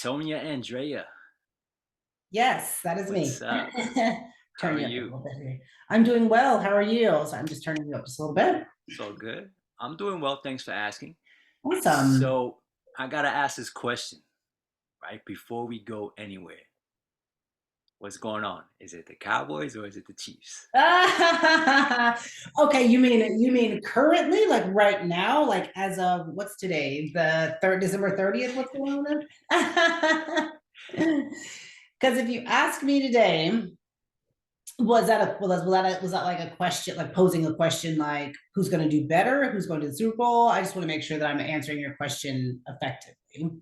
Tonya Andrea, Yes, that is what's me. up? How Turn are you up a you? little bit here. I'm doing well. How are you? So I'm just turning you up just a little bit. It's all good. I'm doing well, thanks for asking. Awesome. So, I gotta ask this question, right? Before we go anywhere. What's going on? Is it the Cowboys or is it the Chiefs? Okay, you mean currently, like right now, like as of what's today, the third December 30th? What's going on? Because if you ask me today, was that like a question, like posing a question like who's going to do better, who's going to the Super Bowl? I just want to make sure that I'm answering your question effectively.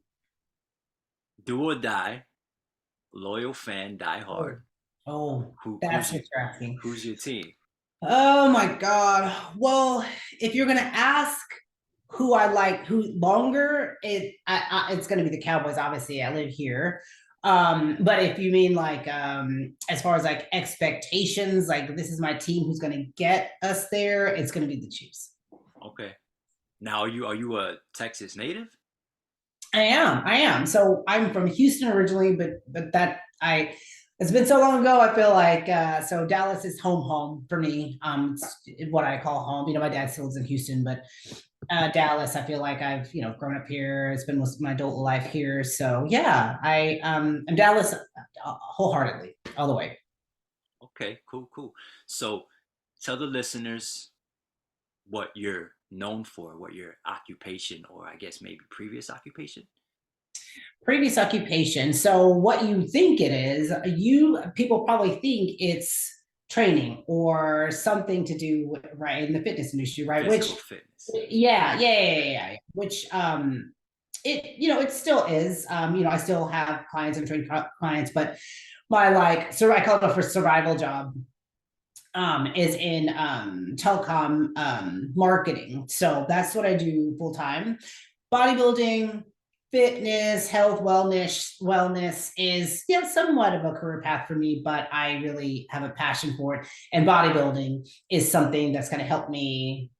Do or die, loyal fan, die hard. Oh, oh, Who who's that's your what you're asking. who's your team? Oh my God. Well, if you're gonna ask who I like, who longer, it's gonna be the Cowboys. Obviously, I live here. But if you mean like as far as like expectations, like this is my team who's gonna get us there, it's gonna be the Chiefs. Okay. Now are you a Texas native? I am. So I'm from Houston originally, but that I it's been so long ago. I feel like so Dallas is home for me. It's what I call home. You know, my dad still lives in Houston, but Dallas, I feel like I've grown up here. It's been most of my adult life here. So yeah, I'm Dallas wholeheartedly all the way. Okay, cool, cool. So tell the listeners what you're known for, what your occupation or I guess maybe previous occupation. Previous occupation. So what you think it is, you people probably think it's training or something to do with, right, in the fitness industry, right? Physical Which fitness. yeah. Which it it still is. I still have clients and train clients, but my like so I call it a for survival job is in telecom marketing. So that's what I do full time. Bodybuilding, fitness, health, wellness is somewhat of a career path for me, but I really have a passion for it. And bodybuilding is something that's going to help me,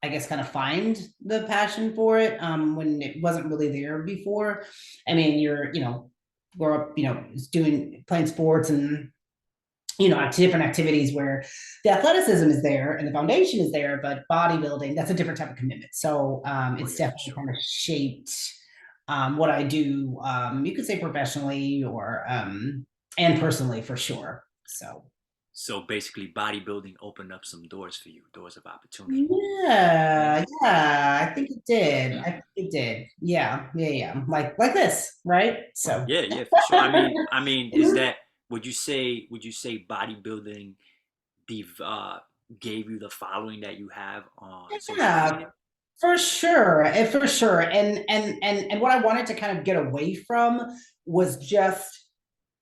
I guess, kind of find the passion for it when it wasn't really there before. I mean, grow up, doing playing sports and different activities where the athleticism is there and the foundation is there, but bodybuilding, that's a different type of commitment. So Oh it's yeah, for definitely sure. kind of shaped what I do. You could say professionally or and personally for sure. So So basically bodybuilding opened up some doors for you, doors of opportunity. Yeah. yeah, I think it did. I think it did. Yeah. Like this, right? So Yeah, yeah, for sure. I mean, is that would you say bodybuilding div gave you the following that you have on social yeah, media? for sure. And what I wanted to kind of get away from was just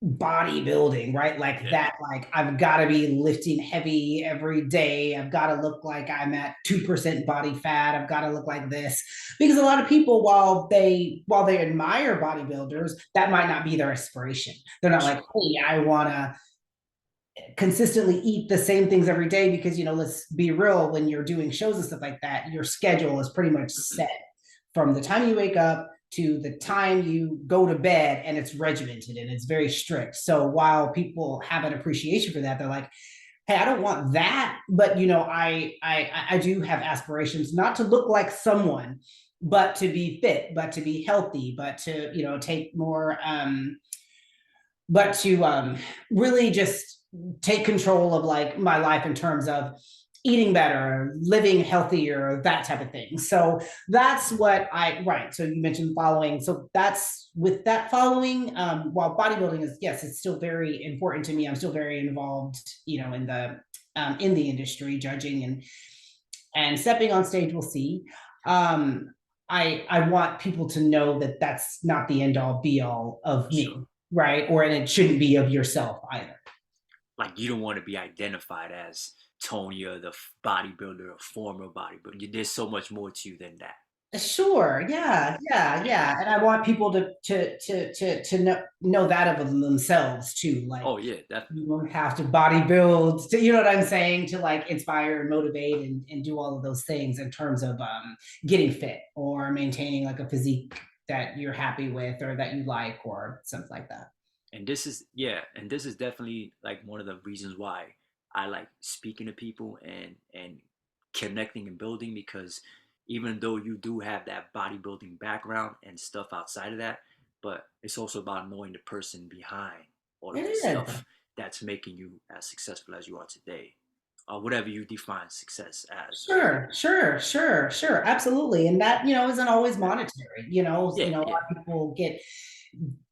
bodybuilding, right? Like Yeah. that, like I've got to be lifting heavy every day. I've got to look like I'm at 2% body fat. I've got to look like this. Because a lot of people, while they admire bodybuilders, that might not be their aspiration. They're For not like, sure. hey, I wanna consistently eat the same things every day because let's be real, when you're doing shows and stuff like that, your schedule is pretty much set from the time you wake up to the time you go to bed, and it's regimented and it's very strict. So while people have an appreciation for that, they're like, hey, I don't want that, but I do have aspirations not to look like someone, but to be fit, but to be healthy, but to take more but to really just take control of like my life in terms of eating better, living healthier, that type of thing. So that's what right. So you mentioned following. So that's with that following. While bodybuilding is, yes, it's still very important to me. I'm still very involved, in the industry, judging and stepping on stage. We'll see. Um, I want people to know that that's not the end all be all For of sure. me, right? Or and it shouldn't be of yourself either. Like you don't want to be identified as Tonya, the bodybuilder, or former bodybuilder. There's so much more to you than that. Sure, Yeah. yeah, and I want people to know that of themselves too. Like Oh yeah, you definitely. don't have to bodybuild to, you know what I'm saying, to like inspire and motivate and do all of those things in terms of getting fit or maintaining like a physique that you're happy with or that you like or something like that. And this is, yeah, and this is definitely like one of the reasons why I like speaking to people and connecting and building, because even though you do have that bodybuilding background and stuff outside of that, but it's also about knowing the person behind all It of the is. stuff that's making you as successful as you are today, or whatever you define success as, right? Sure. Absolutely. And that, isn't always monetary. Yeah, A lot yeah. of people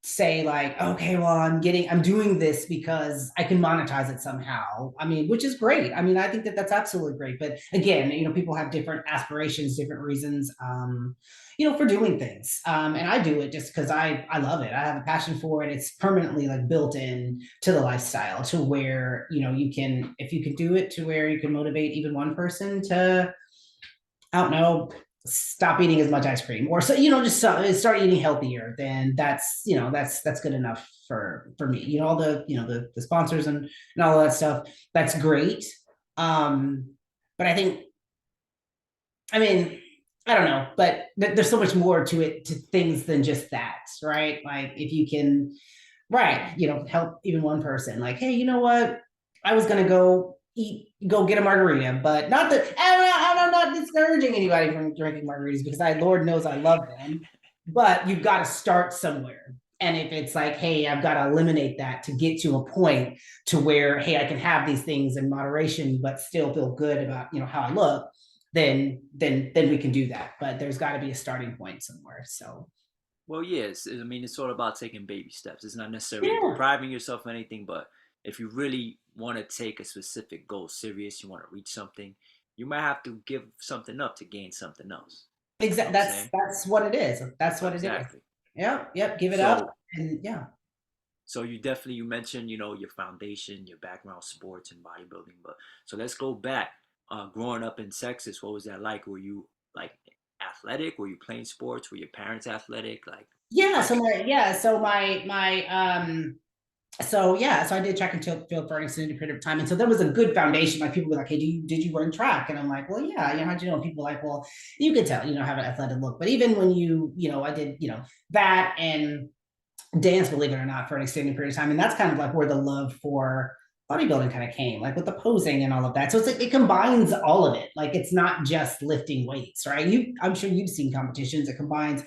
say like, okay, well, I'm doing this because I can monetize it somehow. I mean, which is great. I mean, I think that that's absolutely great. But again, people have different aspirations, different reasons, for doing things. And I do it just because I love it. I have a passion for it. It's permanently like built in to the lifestyle to where, if you can do it to where you can motivate even one person to, I don't know, stop eating as much ice cream or so, just start eating healthier, then that's good enough for me. All the sponsors and all of that stuff, that's great. But I think, I mean, I don't know, but there's so much more to it, to things than just that, right? Like if you can, right, help even one person, like, hey, you know what, I was gonna go get a margarita, but not that I'm not discouraging anybody from drinking margaritas, because Lord knows I love them, but you've got to start somewhere. And if it's like, hey, I've got to eliminate that to get to a point to where, hey, I can have these things in moderation but still feel good about how I look, then we can do that. But there's got to be a starting point somewhere. So Well, yes. I mean, it's all about taking baby steps. It's not necessarily yeah, depriving yourself of anything, but if you really want to take a specific goal serious, you want to reach something, you might have to give something up to gain something else. You know exactly. what I'm That's saying? that's what it is. That's what it is. Exactly. Yep. Give it up, So, and yeah. so you definitely, you mentioned, your foundation, your background, sports and bodybuilding. But so let's go back. Growing up in Texas, what was that like? Were you like athletic? Were you playing sports? Were your parents athletic? Yeah. So Like, my yeah. So my so yeah, so I did track and field for an extended period of time, and so there was a good foundation. Like people were like, "Hey, did you run track?" And I'm like, "Well, yeah." How'd you know? People are like, "Well, you could tell, have an athletic look." But even when I did, that and dance, believe it or not, for an extended period of time, and that's kind of like where the love for bodybuilding kind of came, like with the posing and all of that. So it's like it combines all of it. Like it's not just lifting weights, right? I'm sure you've seen competitions that combines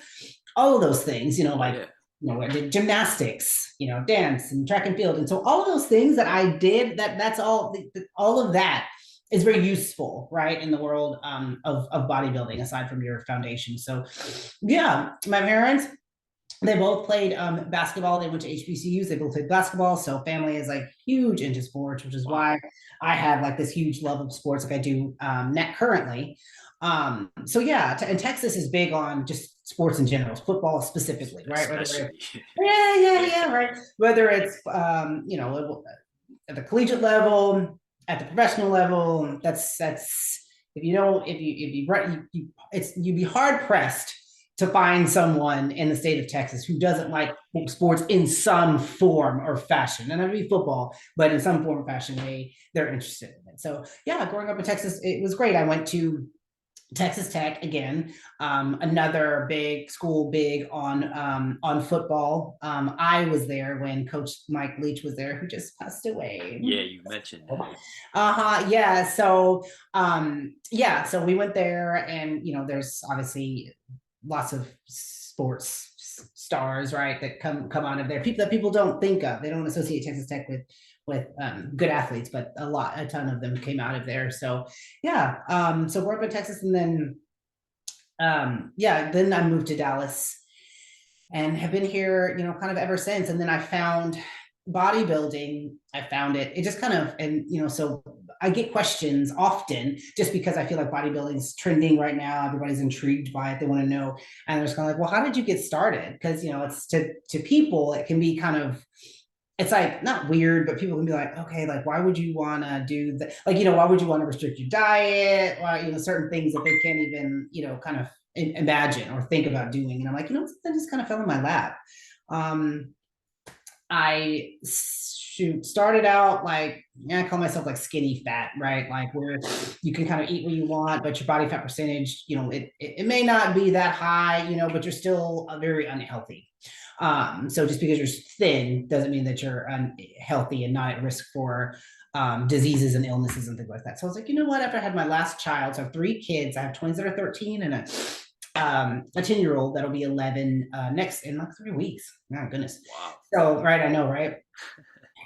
all of those things, oh like, yeah, I did gymnastics, dance and track and field. And so all of those things that I did, that's all of that is very useful, right, in the world of bodybuilding, aside from your foundation. So yeah, my parents, they both played basketball. They went to HBCUs. They both played basketball. So family is like huge into sports, which is wow, why I have like this huge love of sports, like I do net currently. So yeah, and Texas is big on just sports in general, football specifically, right? Whether it's, especially. Yeah, yeah, right. Whether it's at the collegiate level, at the professional level, that's if you don't if you'd be hard pressed to find someone in the state of Texas who doesn't like sports in some form or fashion. And I mean football, but in some form or fashion, they're interested in it. So yeah, growing up in Texas, it was great. I went to Texas Tech again, another big school, big on football. I was there when Coach Mike Leach was there, who just passed away. yeah, you mentioned that. Yeah. So we went there, and there's obviously lots of sports stars, right, that come out of there. People that people don't think of. They don't associate Texas Tech with good athletes, but a ton of them came out of there. So yeah, so we're up in Texas, and then yeah, then I moved to Dallas and have been here, kind of ever since. And then I found bodybuilding. I found it just kind of, and so I get questions often just because I feel like bodybuilding is trending right now. Everybody's intrigued by it. They want to know. And they're just kind of like, well, how did you get started? Because, it's to people, it can be kind of, it's like not weird, but people can be like, okay, like why would you want to do that? Like, why would you want to restrict your diet? Or, certain things that they can't even, kind of imagine or think about doing. And I'm like, something just kind of fell in my lap. Um, I started out like, yeah, I call myself like skinny fat, right? Like where you can kind of eat what you want, but your body fat percentage, it may not be that high, but you're still very unhealthy. So just because you're thin doesn't mean that you're unhealthy and not at risk for diseases and illnesses and things like that. So I was like, you know what? After I had my last child, so I have 3 kids. I have twins that are 13 and a 10-year-old that'll be 11 next in like 3 weeks. My goodness. Wow. So, right, I know, right?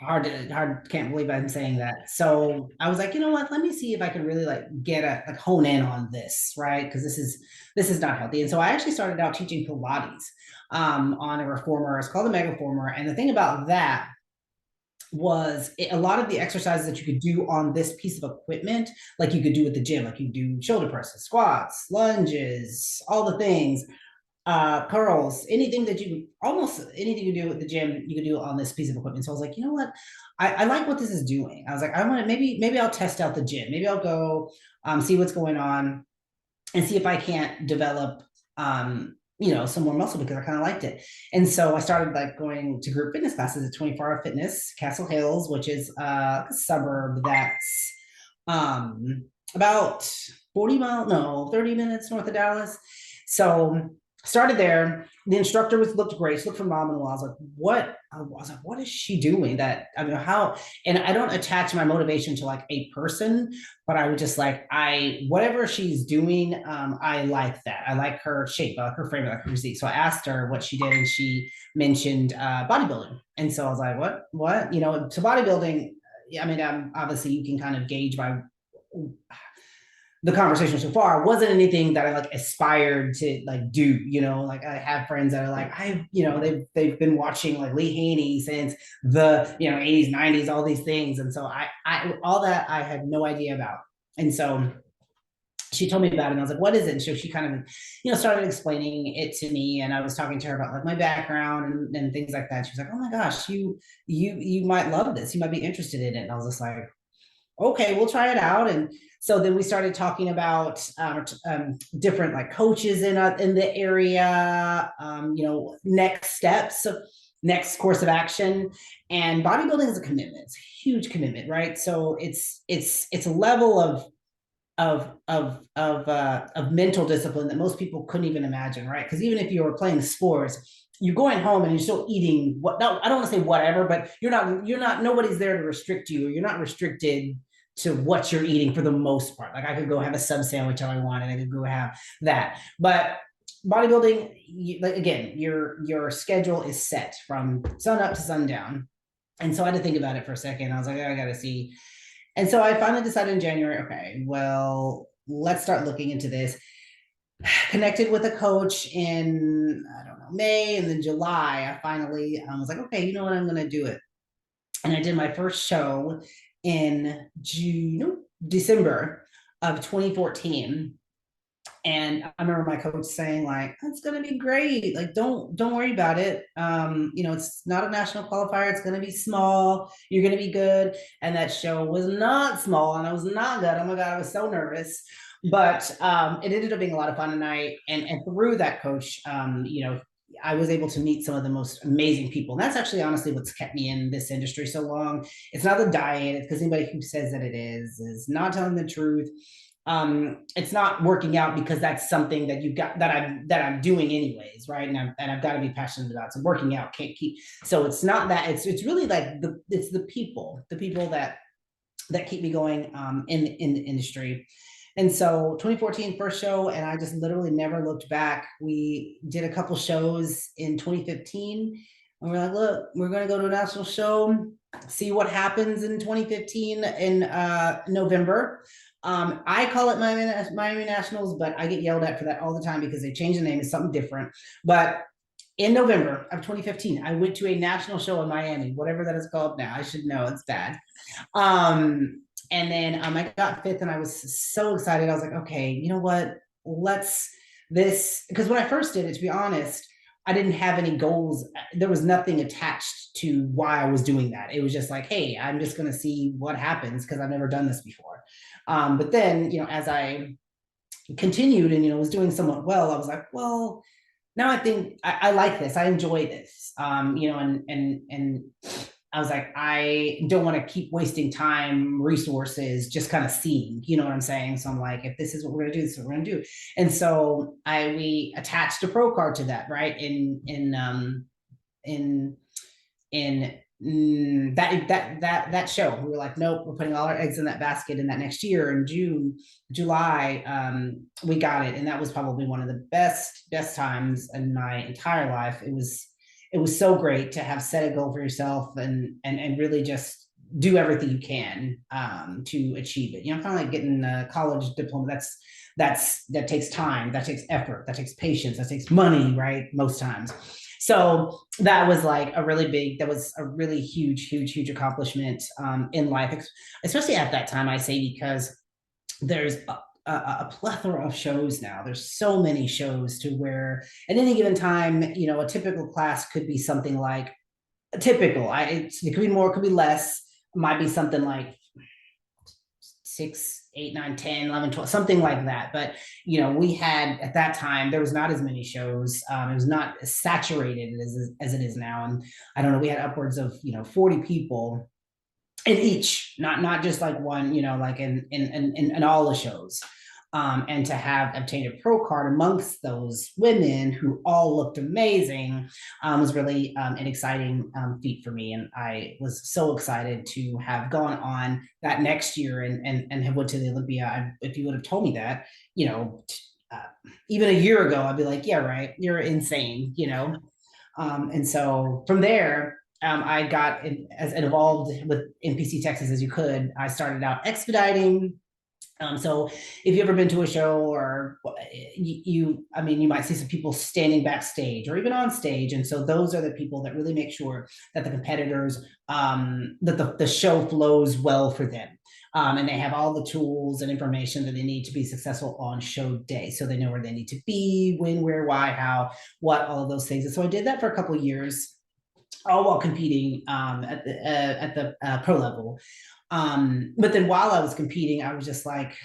Hard, can't believe I'm saying that. So I was like, you know what? Let me see if I can really like hone in on this, right? Because this is not healthy. And so I actually started out teaching Pilates on a reformer. It's called a mega reformer. And the thing about that was a lot of the exercises that you could do on this piece of equipment, like you could do at the gym, like you do shoulder presses, squats, lunges, all the things, curls, almost anything you do at the gym, you could do on this piece of equipment. So I was like, you know what? I like what this is doing. I was like, I want to maybe I'll test out the gym. Maybe I'll go see what's going on and see if I can't develop some more muscle because I kind of liked it. And so I started like going to group fitness classes at 24-hour fitness, Castle Hills, which is a suburb that's about 30 minutes north of Dallas. So started there. The instructor looked great. She looked phenomenal. I was like, what is she doing? How? And I don't attach my motivation to like a person, but I would just like, whatever she's doing, I like that. I like her shape. I like her frame. I like her physique. So I asked her what she did, and she mentioned bodybuilding. And so I was like, what? So bodybuilding, obviously you can kind of gauge by the conversation so far wasn't anything that I like aspired to like do, like I have friends that are like, they've been watching like Lee Haney since the, 80s, 90s, all these things. And so I all that I had no idea about. And so she told me about it and I was like, what is it? And so she kind of, started explaining it to me. And I was talking to her about like my background and things like that. She was like, oh my gosh, you might love this. You might be interested in it. And I was just like, okay, we'll try it out. And so then we started talking about different like coaches in the area, next steps, next course of action. And bodybuilding is a commitment. It's a huge commitment, right? So it's a level of mental discipline that most people couldn't even imagine, right? Because even if you were playing sports, you're going home and you're still eating I don't want to say whatever, but you're not nobody's there to restrict you, or you're not restricted to what you're eating for the most part. Like I could go have a sub sandwich if I wanted, I could go have that. But bodybuilding, like again, your schedule is set from sun up to sundown. And so I had to think about it for a second. I was like, I gotta see. And so I finally decided in January, okay, well, let's start looking into this. Connected with a coach in, I don't know, May, and then July, I was like, okay, you know what, I'm going to do it. And I did my first show in December of 2014. And I remember my coach saying like, it's going to be great. Like, don't worry about it. It's not a national qualifier. It's going to be small. You're going to be good. And that show was not small and I was not good. Oh my God, I was so nervous. But it ended up being a lot of fun. And through that coach, I was able to meet some of the most amazing people. And that's actually honestly what's kept me in this industry so long. It's not the diet. It's because anybody who says that it is not telling the truth. It's not working out because that's something that you've got that I'm doing anyways, right? And I've got to be passionate about. So working out can't keep. So it's not that. It's really like the people that keep me going in the industry. And so 2014 first show, and I just literally never looked back. We did a couple shows in 2015, and we're like, look, we're going to go to a national show, see what happens in 2015 in November. I call it Miami Nationals, but I get yelled at for that all the time because they change the name. It's something different. But in November of 2015, I went to a national show in Miami, whatever that is called now. I should know, it's bad. And then I got fifth and I was so excited. I was like, okay, you know what? Because when I first did it, to be honest, I didn't have any goals. There was nothing attached to why I was doing that. It was just like, hey, I'm just going to see what happens because I've never done this before. But then, as I continued and, was doing somewhat well, I was like, well, No, I think I like this. I enjoy this. And I was like, I don't want to keep wasting time, resources, just kind of seeing, you know what I'm saying? So I'm like, if this is what we're gonna do, this is what we're gonna do. And so we attached a pro card to that, right? In in that show. We were like, nope, we're putting all our eggs in that basket. In that next year in July, we got it, and that was probably one of the best times in my entire life. It was so great to have set a goal for yourself and really just do everything you can to achieve it. You know, kind of like getting a college diploma. That takes time, that takes effort, that takes patience, that takes money, right? Most times. So that was like that was a really huge accomplishment in life, especially at that time, I say, because there's a plethora of shows now. There's so many shows to where at any given time, a typical class could be something like a typical. It could be more, it could be less. It might be something like 6, 8, 9, 10, 11, 12, something like that. But, we had at that time, there was not as many shows. It was not as saturated as it is now. And I don't know, we had upwards of, 40 people in each, not just like one, like in all the shows. And to have obtained a pro card amongst those women who all looked amazing was really an exciting feat for me. And I was so excited to have gone on that next year and have went to the Olympia. If you would have told me that, you know, uh, even a year ago, I'd be like, yeah, right, you're insane. And so from there, I got as involved with NPC Texas as you could. I started out expediting. So if you ever been to a show or I mean, you might see some people standing backstage or even on stage. And so those are the people that really make sure that the competitors, that the show flows well for them. And they have all the tools and information that they need to be successful on show day. So they know where they need to be, when, where, why, how, what, all of those things. And so I did that for a couple of years, all while competing at the pro level. But then while I was competing, I was just like,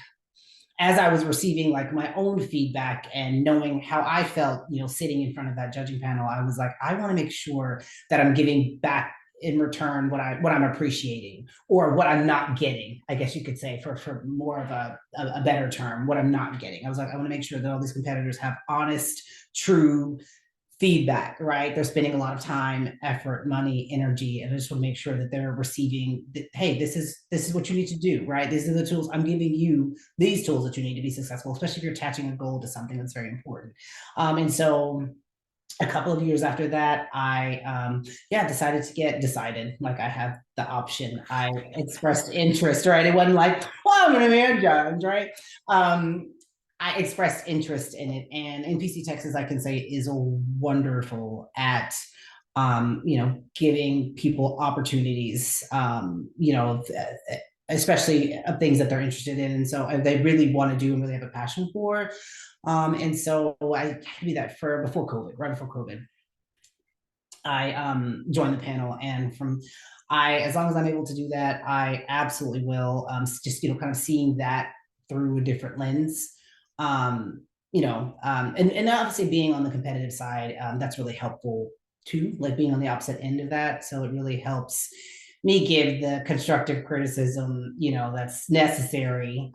as I was receiving like my own feedback and knowing how I felt, sitting in front of that judging panel, I was like, I want to make sure that I'm giving back in return what I'm appreciating or what I'm not getting, I guess you could say, for more of a better term, what I'm not getting. I was like, I want to make sure that all these competitors have honest, true feedback, right? They're spending a lot of time, effort, money, energy, and I just want to make sure that they're receiving that, hey, this is what you need to do, right? These are the tools I'm giving you, these tools that you need to be successful, especially if you're attaching a goal to something that's very important. And so a couple of years after that, I decided to get decided, like I have the option. I expressed interest, right? It wasn't like, well, I'm gonna be a judge, right? I expressed interest in it, and NPC Texas, I can say, is wonderful at giving people opportunities, especially of things that they're interested in, and so they really want to do and really have a passion for. And so I had to be that for before COVID, right before COVID. I joined the panel, and as long as I'm able to do that, I absolutely will. Just kind of seeing that through a different lens. And obviously being on the competitive side, that's really helpful too. Like being on the opposite end of that, so it really helps me give the constructive criticism, that's necessary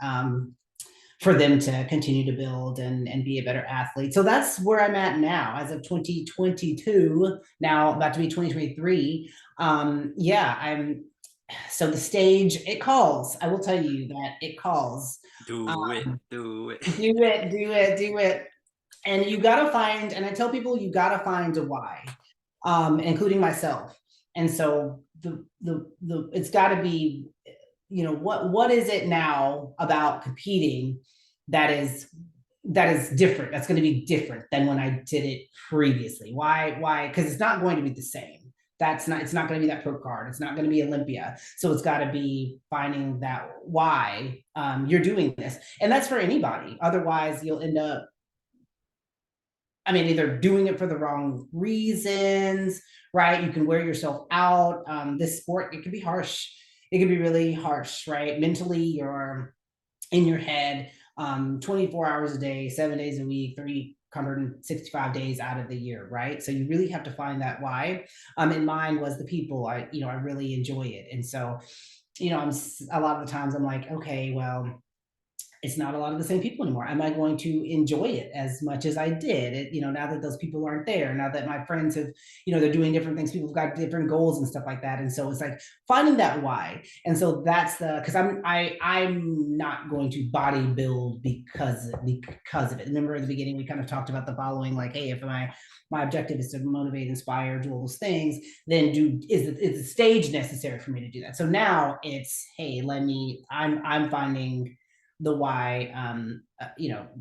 for them to continue to build and be a better athlete. So that's where I'm at now as of 2022, now about to be 2023. So the stage, it calls. I will tell you that it calls. Do it, do it. Do it. And you got to find, and I tell people, you got to find a why, including myself. And so it's got to be, what is it now about competing that is different, that's going to be different than when I did it previously? Why? Because it's not going to be the same. It's not going to be that pro card, it's not going to be Olympia. So it's got to be finding that why you're doing this, and that's for anybody. Otherwise you'll end up, either doing it for the wrong reasons, right? You can wear yourself out. This sport, it can be harsh. It can be really harsh, right? Mentally, you're in your head 24 hours a day, 7 days a week, 365 days out of the year, right? So you really have to find that why. And mine was the people. I really enjoy it, and so a lot of the times I'm like, okay, well, it's not a lot of the same people anymore. Am I going to enjoy it as much as I did? Now that those people aren't there, now that my friends have, they're doing different things, people have got different goals and stuff like that. And so it's like finding that why. And so that's because I'm not going to bodybuild because of it. Remember at the beginning we kind of talked about the following, like, hey, if my objective is to motivate, inspire, do all those things, then is the stage necessary for me to do that? So now it's, hey, I'm finding the why.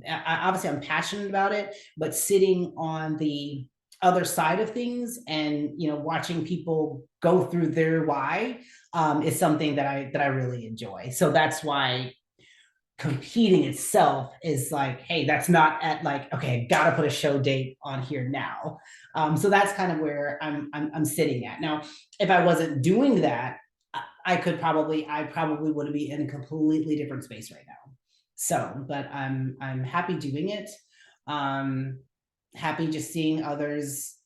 Obviously I'm passionate about it, but sitting on the other side of things and watching people go through their why is something that I really enjoy. So that's why competing itself is like, hey, that's not at like, okay, I gotta put a show date on here now. So that's kind of where I'm sitting at now. If I wasn't doing that, I probably would be in a completely different space right now. So, but I'm happy doing it. Um, Happy just seeing others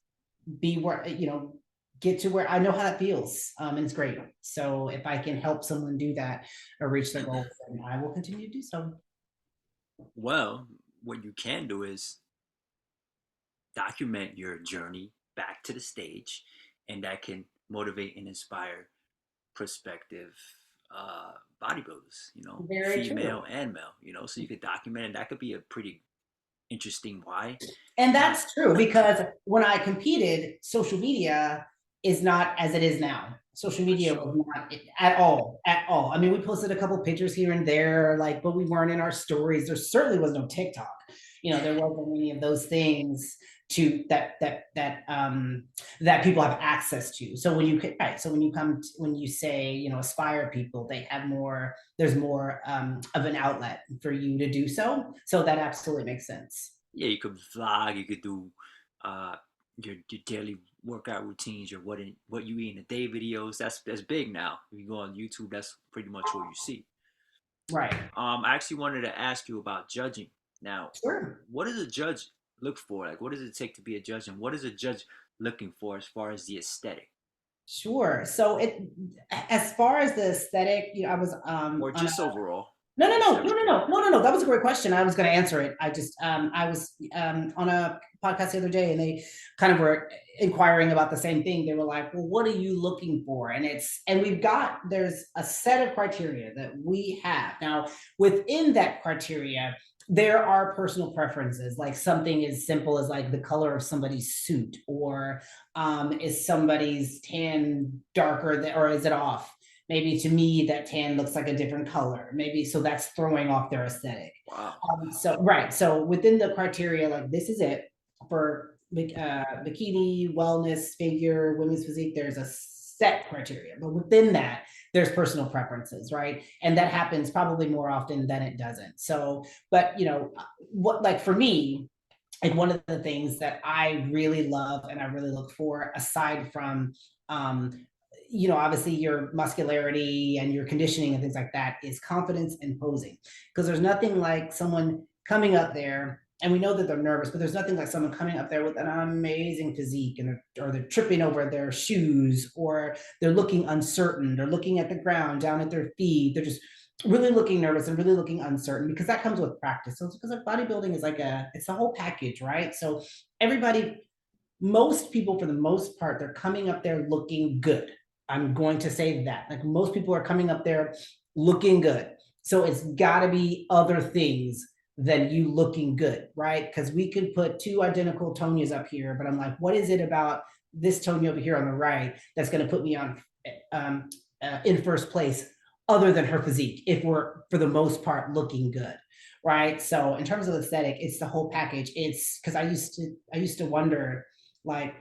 be where, get to where I know how that feels. And it's great. So if I can help someone do that or reach their goals, then I will continue to do so. Well, what you can do is document your journey back to the stage, and that can motivate and inspire prospective uh, bodybuilders, Very true. female and male, so you could document it. That could be a pretty interesting why. And Now, that's true because when I competed, social media is not as it is now. Social for media was sure. not at all, at all. I mean, we posted a couple pictures here and there, like, but we weren't in our stories. There certainly was no TikTok. There wasn't any of those things to that people have access to. So when you say, aspire people, they have more. There's more of an outlet for you to do so. So that absolutely makes sense. Yeah, you could vlog, you could do uh, your daily workout routines, your what you eat in a day videos. That's big now. If you go on YouTube, that's pretty much what you see. Right. I actually wanted to ask you about judging. Now, Sure. what does a judge look for? Like, what does it take to be a judge, and what is a judge looking for as far as the aesthetic, Sure. So as far as the aesthetic, I was or on just overall, no, no, just no, no, no, everything? no, no, no, no. That was a great question. I was going to answer it. I was on a podcast the other day, and they kind of were inquiring about the same thing. They were like, "Well, what are you looking for?" And there's a set of criteria that we have now. Within that criteria, there are personal preferences, like something as simple as like the color of somebody's suit, or is somebody's tan darker or is it off? Maybe to me that tan looks like a different color, maybe, so that's throwing off their aesthetic. Wow. So right, so within the criteria, like, this is it for bikini, wellness, figure, women's physique, there's a set criteria, but within that there's personal preferences, right? And that happens probably more often than it doesn't. So, but what, like, for me, like, one of the things that I really love and I really look for, aside from obviously your muscularity and your conditioning and things like that, is confidence and posing. Because there's nothing like someone coming up there, and we know that they're nervous, but there's nothing like someone coming up there with an amazing physique, or they're tripping over their shoes, or they're looking uncertain, they're looking at the ground, down at their feet, they're just really looking nervous and really looking uncertain, because that comes with practice. So it's because like bodybuilding is it's a whole package, right? So everybody, most people, for the most part, they're coming up there looking good. I'm going to say that. Like, most people are coming up there looking good. So it's got to be other things than you looking good, right? Because we could put two identical Tonyas up here, but I'm like, what is it about this Tonya over here on the right that's going to put me on in first place, other than her physique, if we're for the most part looking good, right? So in terms of aesthetic, it's the whole package. It's because I used to wonder, like,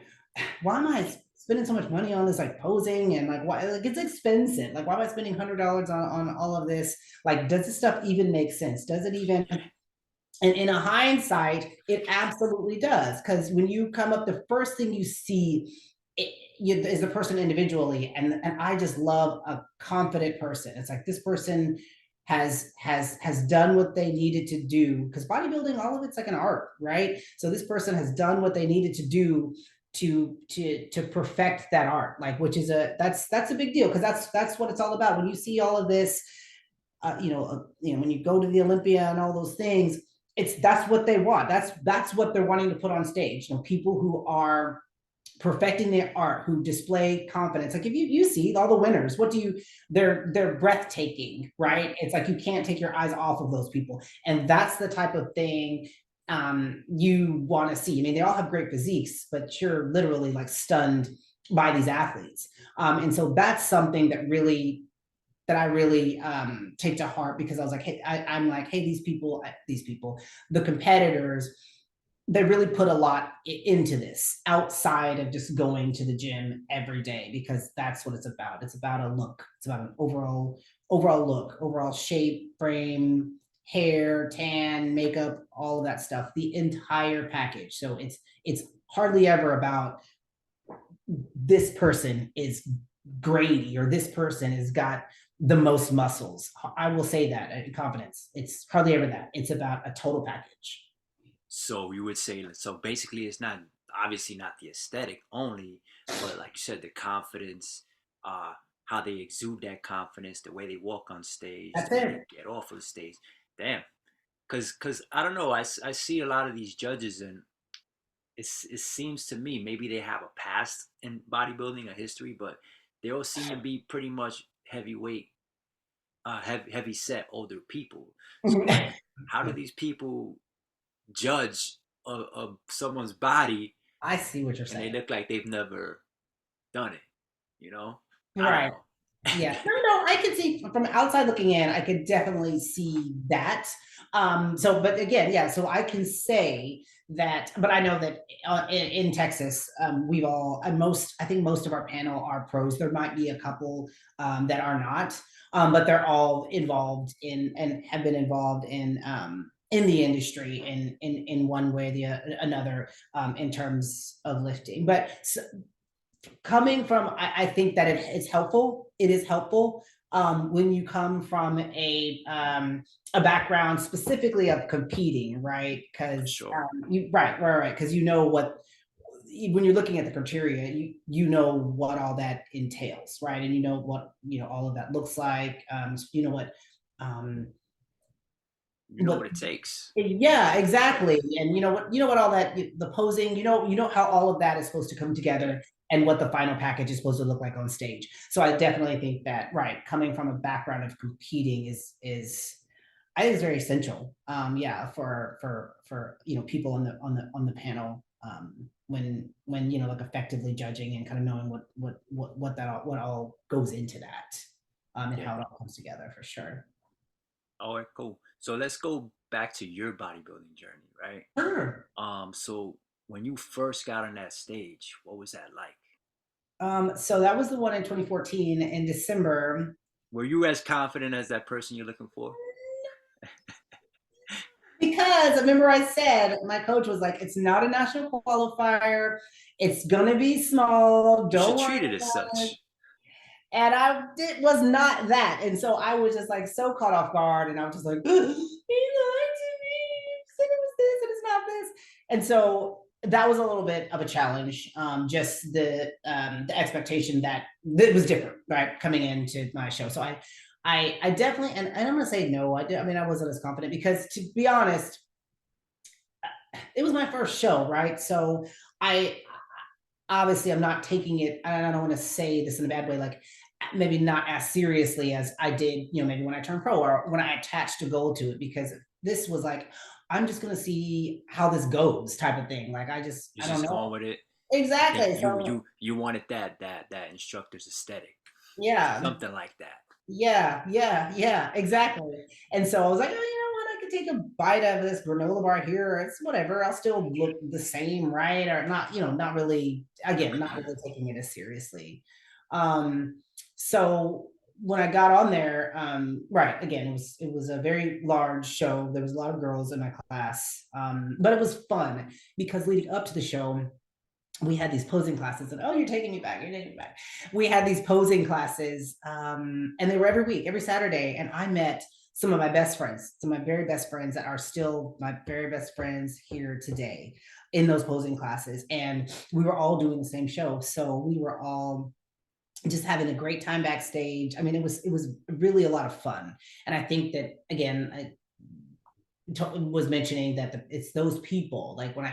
why am I spending so much money on this, like, posing, and like, why, like, it's expensive, like, why am I spending $100 on all of this? Like, does this stuff even make sense? Does it even? And in a hindsight, it absolutely does, because when you come up, the first thing you see is the person individually, and I just love a confident person. It's like, this person has done what they needed to do, because bodybuilding, all of it's like an art, right? So this person has done what they needed to do to perfect that art, like, which is that's a big deal, because that's what it's all about. When you see all of this, when you go to the Olympia and all those things, that's what they want. That's what they're wanting to put on stage. People who are perfecting their art, who display confidence. Like, if you see all the winners, they're breathtaking, right? It's like you can't take your eyes off of those people. And that's the type of thing you want to see. I mean, they all have great physiques, but you're literally like stunned by these athletes. And so that's something that I really take to heart, because I was like, hey, I'm like, hey, these people, the competitors, they really put a lot into this outside of just going to the gym every day, because that's what it's about. It's about a look. It's about an overall look, overall shape, frame, hair, tan, makeup, all of that stuff, the entire package. So it's hardly ever about this person is Grady or this person has got the most muscles. I will say that in confidence. It's hardly ever that. It's about a total package. So you would say, so basically it's not, obviously not the aesthetic only, but like you said, the confidence, how they exude that confidence, the way they walk on stage, That's the way they it. get off of the stage. Damn. Cause I don't know, I see a lot of these judges, and it seems to me maybe they have a past in bodybuilding, a history, but they all seem to be pretty much heavyweight, heavy set older people. So like, how do these people judge of someone's body I see what you're and they saying. look like they've never done it? You know, I don't Right. know. Yeah. No, I could see from outside looking in, I could definitely see that. So, but again, yeah, so I can say that, but I know that in Texas, we've all, I think most of our panel are pros. There might be a couple that are not, but they're all involved in and have been involved in the industry in one way or the another, in terms of lifting. But so, coming from, I think that it's helpful. It is helpful when you come from a background specifically of competing, right? For Because sure. right, because you know what, when you're looking at the criteria, you know what all that entails, right? And you know what, all of that looks like. You know You know what what it takes. yeah, exactly. And you know what all that, the posing, you know how all of that is supposed to come together, and what the final package is supposed to look like on stage. So I definitely think that, right, coming from a background of competing is I think it's very essential. Yeah, for people on the panel, when like effectively judging and kind of knowing what all goes into that, and Yeah. how it all comes together, for sure. All right, cool. So let's go back to your bodybuilding journey, right? Sure. So when you first got on that stage, what was that like? So that was the one in 2014 in December. Were you as confident as that person you're looking for? Because I remember I said, my coach was like, it's not a national qualifier. It's gonna be small. You should Don't worry treat it as about it. such. And was not that. And so I was just like so caught off guard. And I was just like, he lied to me. He said it was this and it's not this. And so that was a little bit of a challenge. Just the expectation that it was different, right? Coming into my show. So I definitely, and I'm gonna say no. I mean, I wasn't as confident, because to be honest, it was my first show, right? So I obviously I'm not taking it, and I don't want to say this in a bad way, like maybe not as seriously as I did, maybe when I turned pro, or when I attached a goal to it, because this was like, I'm just gonna see how this goes type of thing. Like, You're I don't just know. going with it. I think Exactly. you So you you wanted that instructor's aesthetic, yeah, something like that. yeah, exactly. And so I was like, oh, you know what? I could take a bite of this granola bar here. It's whatever. I'll still look the same, right? Or not, not really, again, not really taking it as seriously. Um, so when I got on there, right, again, it was a very large show. There was a lot of girls in my class. But it was fun, because leading up to the show, we had these posing classes, and oh, you're taking me back, we had these posing classes, and they were every week, every Saturday, and I met some of my best friends, some of my very best friends that are still my very best friends here today in those posing classes. And we were all doing the same show. So we were all just having a great time backstage. I mean, it was really a lot of fun. And I think that again, I was mentioning that it's those people, like when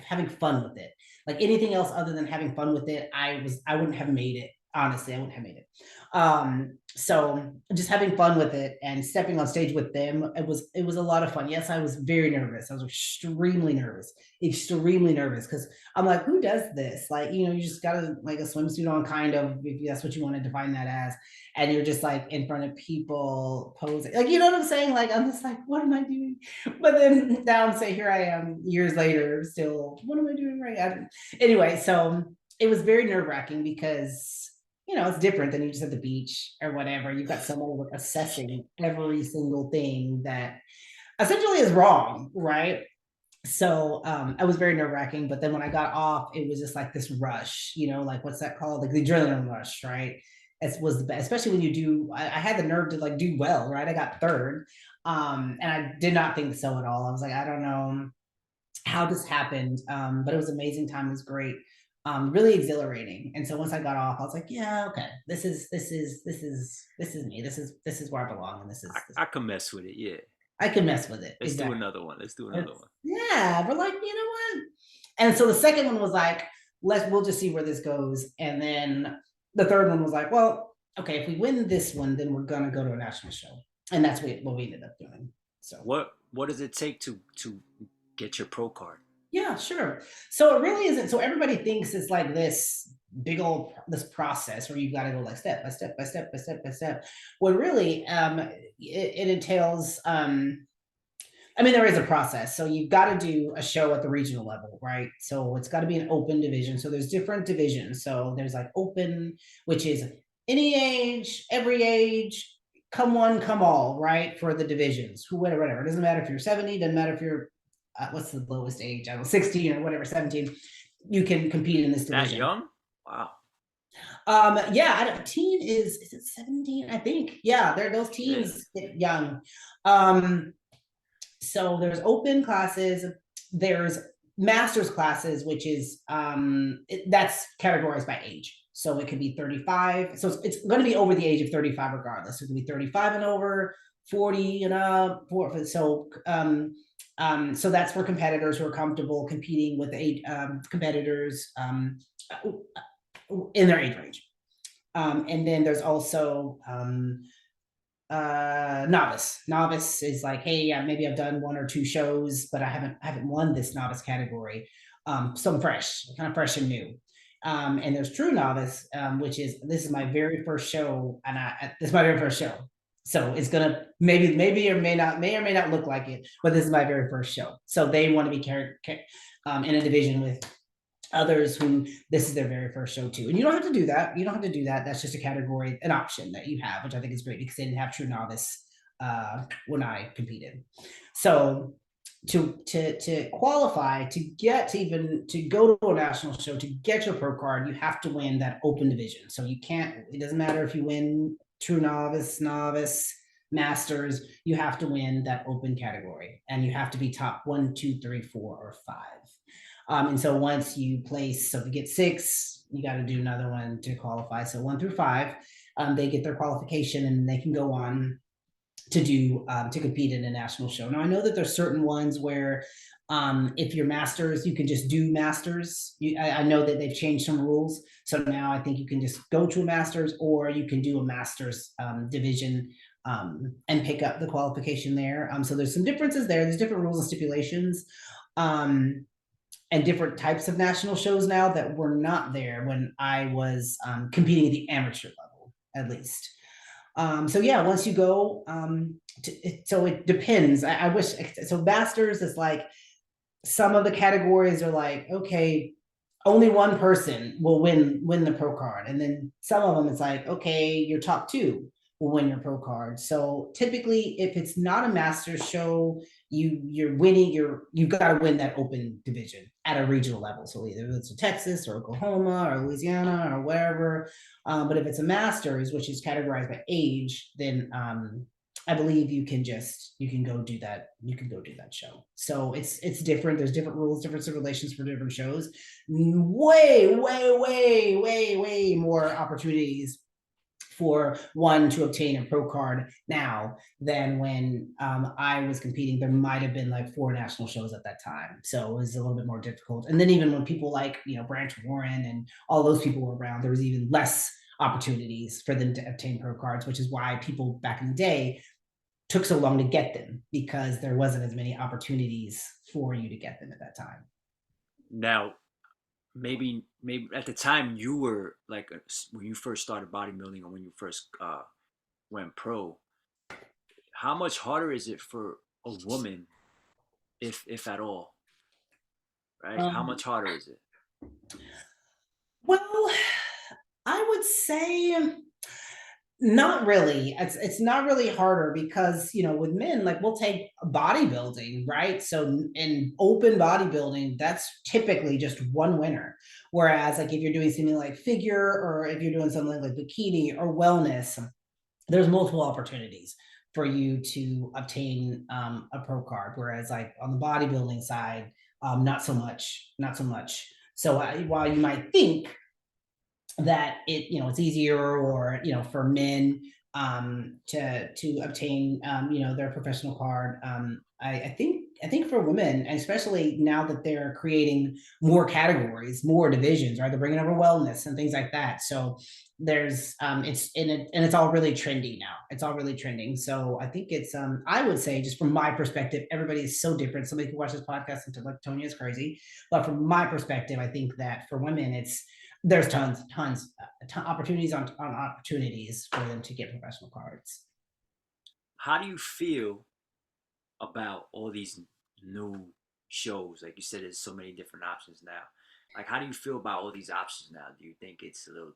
having fun with it, like anything else other than having fun with it, I wouldn't have made it. Honestly, I wouldn't have made it. So just having fun with it and stepping on stage with them, it was a lot of fun. Yes, I was very nervous. I was extremely nervous, because I'm like, who does this? Like, you just gotta like a swimsuit on, kind of, if that's what you want to define that as, and you're just like in front of people posing, like, you know what I'm saying? Like, I'm just like, what am I doing? But then now, say here I am years later, still, what am I doing right? Anyway, so it was very nerve wracking, because it's different than you just at the beach or whatever. You've got someone assessing every single thing that essentially is wrong, right? So I was very nerve wracking. But then when I got off, it was just like this rush, like, what's that called? Like the adrenaline rush, right? It was the best, especially when you do. I had the nerve to like do well, right? I got third, and I did not think so at all. I was like, I don't know how this happened, but it was an amazing time. It was great, really exhilarating. And so once I got off, I was like, yeah, okay, this is me. This is where I belong, and this is I can mess with it. Yeah. I can mess with it. Let's do Exactly. another one. Let's do another one. Yeah, we're like, you know what? And so the second one was like, we'll just see where this goes. And then the third one was like, well, okay, if we win this one, then we're gonna go to a national show. And that's what we ended up doing. So What does it take to get your pro card? yeah, sure. So it really isn't. So everybody thinks it's like this big old this process where you've got to go like step by step by step by step by step. When really, it entails. I mean, there is a process. So you've got to do a show at the regional level, right? So it's got to be an open division. So there's different divisions. So there's like open, which is any age, every age, come one, come all, right? For the divisions, who, whatever. It doesn't matter if you're 70, doesn't matter if you're, what's the lowest age? I don't know, 16 or whatever, 17. You can compete in this That division. young? Wow. Yeah, I don't, teen is it 17? I think. Yeah, those Shit. teens get young. Um, so there's open classes, there's master's classes, which is that's categorized by age. So it could be 35. So it's going to be over the age of 35 regardless. So it could be 35 and over, 40 and up. So that's for competitors who are comfortable competing with competitors in their age range. And then there's also novice is like, hey, yeah, maybe I've done one or two shows, but I haven't won this novice category. So I'm fresh, kind of fresh and new. And there's true novice, which is, this is my very first show, and this is my very first show. So it's gonna maybe or may or may not look like it, but this is my very first show. So they want to be in a division with others who this is their very first show too. And you don't have to do that. You don't have to do that. That's just a category, an option that you have, which I think is great, because they didn't have true novice when I competed. So to qualify, to get to even to go to a national show, to get your pro card, you have to win that open division. So you can't, it doesn't matter if you win true novice, masters, you have to win that open category, and you have to be top 1, 2, 3, 4, or 5. And so once you place, so if you get 6, you got to do another one to qualify. So 1 through 5, they get their qualification, and they can go on to do to compete in a national show. Now I know that there's certain ones where if you're masters, you can just do masters. I know that they've changed some rules, so now I think you can just go to a masters, or you can do a masters division and pick up the qualification there. So there's some differences there. There's different rules and stipulations. And different types of national shows now that were not there when I was competing at the amateur level, at least. So yeah, once you go, so it depends. I wish, so masters is like, some of the categories are like, okay, only one person will win the pro card. And then some of them, it's like, okay, your top 2 will win your pro card. So typically, if it's not a masters show, you've got to win that open division at a regional level. So either it's Texas or Oklahoma or Louisiana or wherever. But if it's a masters, which is categorized by age, then I believe you can go do that. You can go do that show. So it's different. There's different rules, different regulations for different shows. Way, way, way, way, way more opportunities for one to obtain a pro card now than when I was competing. There might have been like 4 national shows at that time, so it was a little bit more difficult. And then even when people like Branch Warren and all those people were around, there was even less opportunities for them to obtain pro cards, which is why people back in the day took so long to get them because there wasn't as many opportunities for you to get them at that time. Now, maybe at the time you were like when you first started bodybuilding or when you first went pro, how much harder is it for a woman, if at all, right? How Um, much harder is it? well, I would say not really. It's not really harder because with men, like we'll take bodybuilding, right? So in open bodybuilding, that's typically just one winner. Whereas like if you're doing something like figure or if you're doing something like bikini or wellness, there's multiple opportunities for you to obtain a pro card. Whereas like on the bodybuilding side, not so much, not so much. So while you might think that it's easier or for men to obtain their professional card. I think for women, and especially now that they're creating more categories, more divisions, right? They're bringing over wellness and things like that. So there's it's in it, and it's all really trendy now. It's all really trending. So I think it's I would say, just from my perspective, everybody is so different. Somebody could watch this podcast and like Tonya is crazy, but from my perspective, I think that for women, there's opportunities on opportunities for them to get professional cards. How do you feel about all these new shows? Like you said, there's so many different options now. Like, how do you feel about all these options now? Do you think it's a little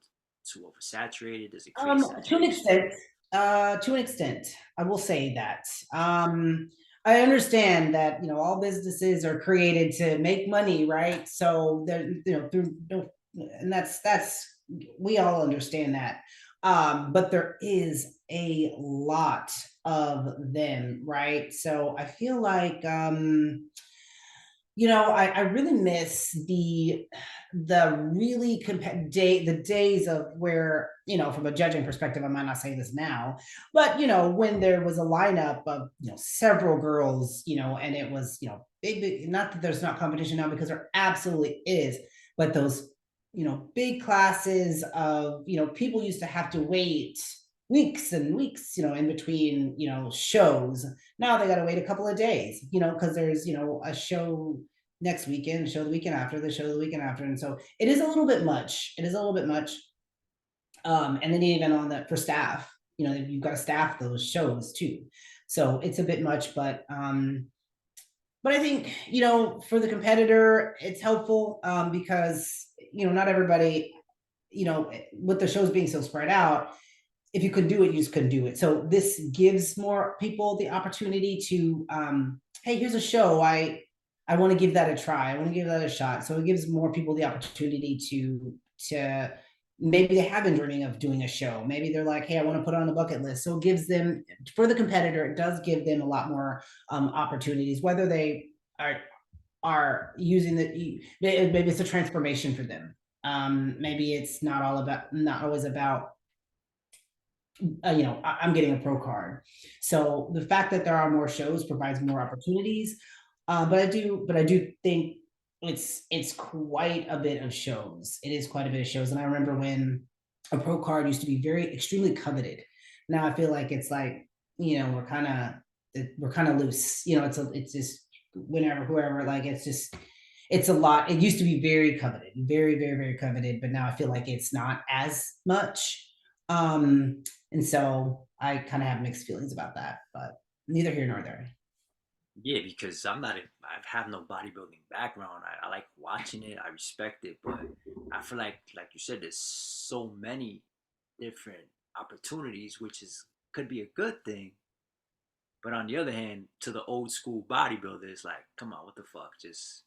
too oversaturated? Does it create To an saturation? extent, I will say that. I understand that all businesses are created to make money, right? So they're through, and that's we all understand that. But there is a lot of them, right? So I feel like I really miss the really the days of where, from a judging perspective, I might not say this now, but when there was a lineup of several girls, and it was big, not that there's not competition now, because there absolutely is, but those big classes of people used to have to wait weeks and weeks, in between shows. Now they got to wait a couple of days, because there's a show next weekend, show the weekend after, the show the weekend after, and so it is a little bit much. It is a little bit much. And then even on that for staff, you've got to staff those shows too, so it's a bit much. But I think for the competitor, it's helpful because not everybody, with the shows being so spread out, if you could do it, you just couldn't do it. So this gives more people the opportunity to, hey, here's a show. I want to give that a try. I want to give that a shot. So it gives more people the opportunity to maybe they have been dreaming of doing a show. Maybe they're like, hey, I want to put it on a bucket list. So it gives them, for the competitor, it does give them a lot more opportunities, whether they are using maybe it's a transformation for them. Maybe it's not always about I'm getting a pro card. So the fact that there are more shows provides more opportunities. But I do think it's quite a bit of shows. It is quite a bit of shows. And I remember when a pro card used to be very extremely coveted. Now I feel like it's like, we're kind of loose. It's just whenever, whoever, like it's a lot. It used to be very coveted, very, very, very coveted, but now I feel like it's not as much. And so I kind of have mixed feelings about that, but neither here nor there. Yeah, because I have no bodybuilding background. I like watching it. I respect it, but I feel like you said, there's so many different opportunities, which is could be a good thing. But on the other hand, to the old school bodybuilder, it's like, come on, what the fuck? Just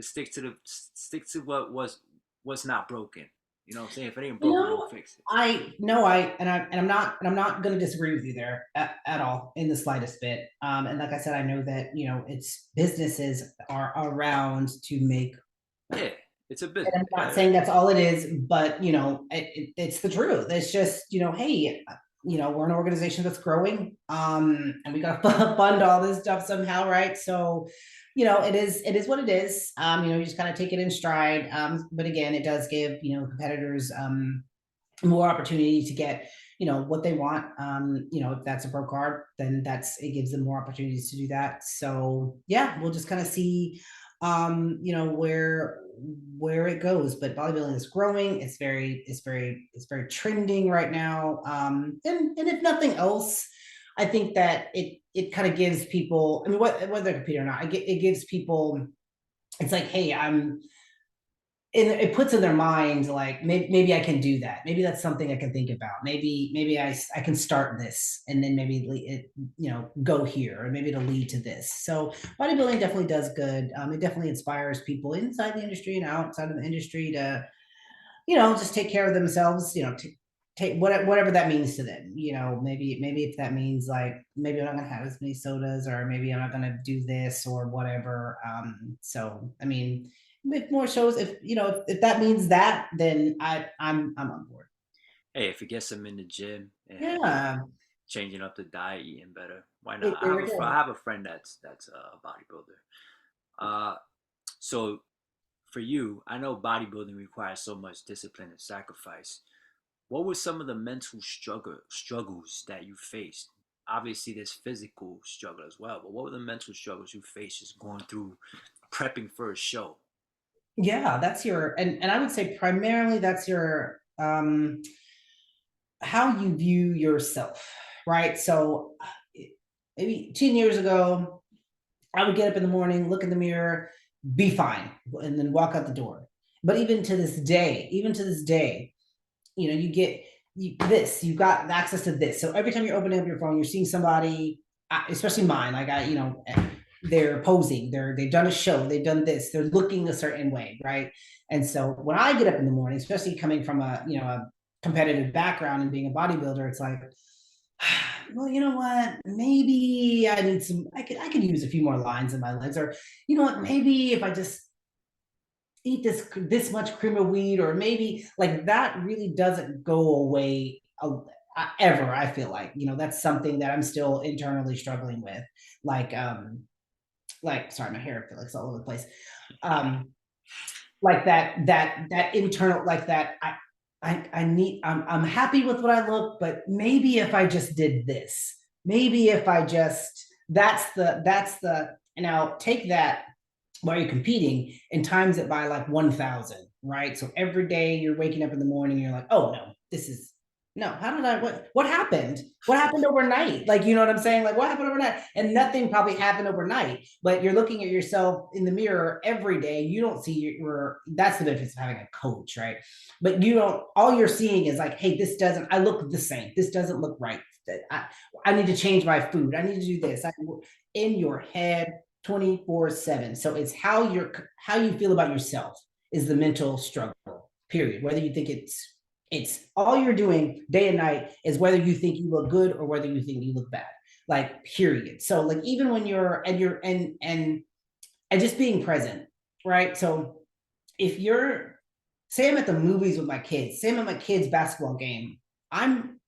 stick to what was what's not broken. You know what I'm saying? If it ain't You broke, don't know, fix it. I no, I and I'm not going to disagree with you there at all in the slightest bit. And like I said, I know that it's businesses are around to make. Yeah, it's a And business. I'm not Yeah, saying that's all it is, but it's the truth. It's just hey, we're an organization that's growing, and we got to fund all this stuff somehow, right? So, it is what it is. You just kind of take it in stride. But again, it does give competitors more opportunity to get what they want. If that's a pro card, then it gives them more opportunities to do that. So yeah, we'll just kind of see where it goes. But bodybuilding is growing. It's very trending right now. And if nothing else, I think that it kind of gives people, I mean, whether they're competing or not, it gives people, it's like, hey, it puts in their mind like maybe I can do that. Maybe that's something I can think about. Maybe I can start this and then maybe it go here, or maybe it'll lead to this. So bodybuilding definitely does good. It definitely inspires people inside the industry and outside of the industry to just take care of themselves. Take whatever that means to them. Maybe if that means like maybe I'm not gonna have as many sodas, or maybe I'm not gonna do this or whatever. So I mean, make more shows. If that means that, then I'm on board. hey, if it gets them in the gym and Yeah, changing up the diet, eating better, why not? there we I go. have a friend that's a bodybuilder. Uh, so for you, I know bodybuilding requires so much discipline and sacrifice. What were some of the mental struggles that you faced? Obviously, there's physical struggle as well, but what were the mental struggles you faced just going through prepping for a show? Yeah, that's your and I would say primarily that's your how you view yourself, right? So maybe 10 years ago, I would get up in the morning, look in the mirror, be fine, and then walk out the door. But even to this day, you get you've got access to this. So every time you're opening up your phone, you're seeing somebody, especially mine, like they're posing, they've done a show, they've done this, they're looking a certain way, right? And so when I get up in the morning, especially coming from a competitive background and being a bodybuilder, it's like, well, you know what? Maybe I need some. I could use a few more lines in my legs, or what? Maybe if I just eat this much cream of wheat, or maybe like that really doesn't go away ever. I feel like that's something that I'm still internally struggling with. Like sorry, my hair feels like it's all over the place. Um, like that internal, like that I need, I'm happy with what I look, but maybe if I just did this, maybe if I just that's the and now take that while you're competing and times it by like 1,000, right? So every day you're waking up in the morning, you're like, oh no, this is no, how did I what happened? What happened overnight? Like, you know what I'm saying? Like, what happened overnight? And nothing probably happened overnight, but you're looking at yourself in the mirror every day. You don't see that's the difference of having a coach, right? But you don't, all you're seeing is like, hey, I look the same. This doesn't look right. I, I need to change my food. I need to do this. In your head 24/7. So it's how you feel about yourself is the mental struggle, period. Whether you think it's all you're doing day and night is whether you think you look good or whether you think you look bad. Like, period. So like even when and just being present, right? So if you're, say I'm at the movies with my kids, say I'm at my kids' basketball game, I'm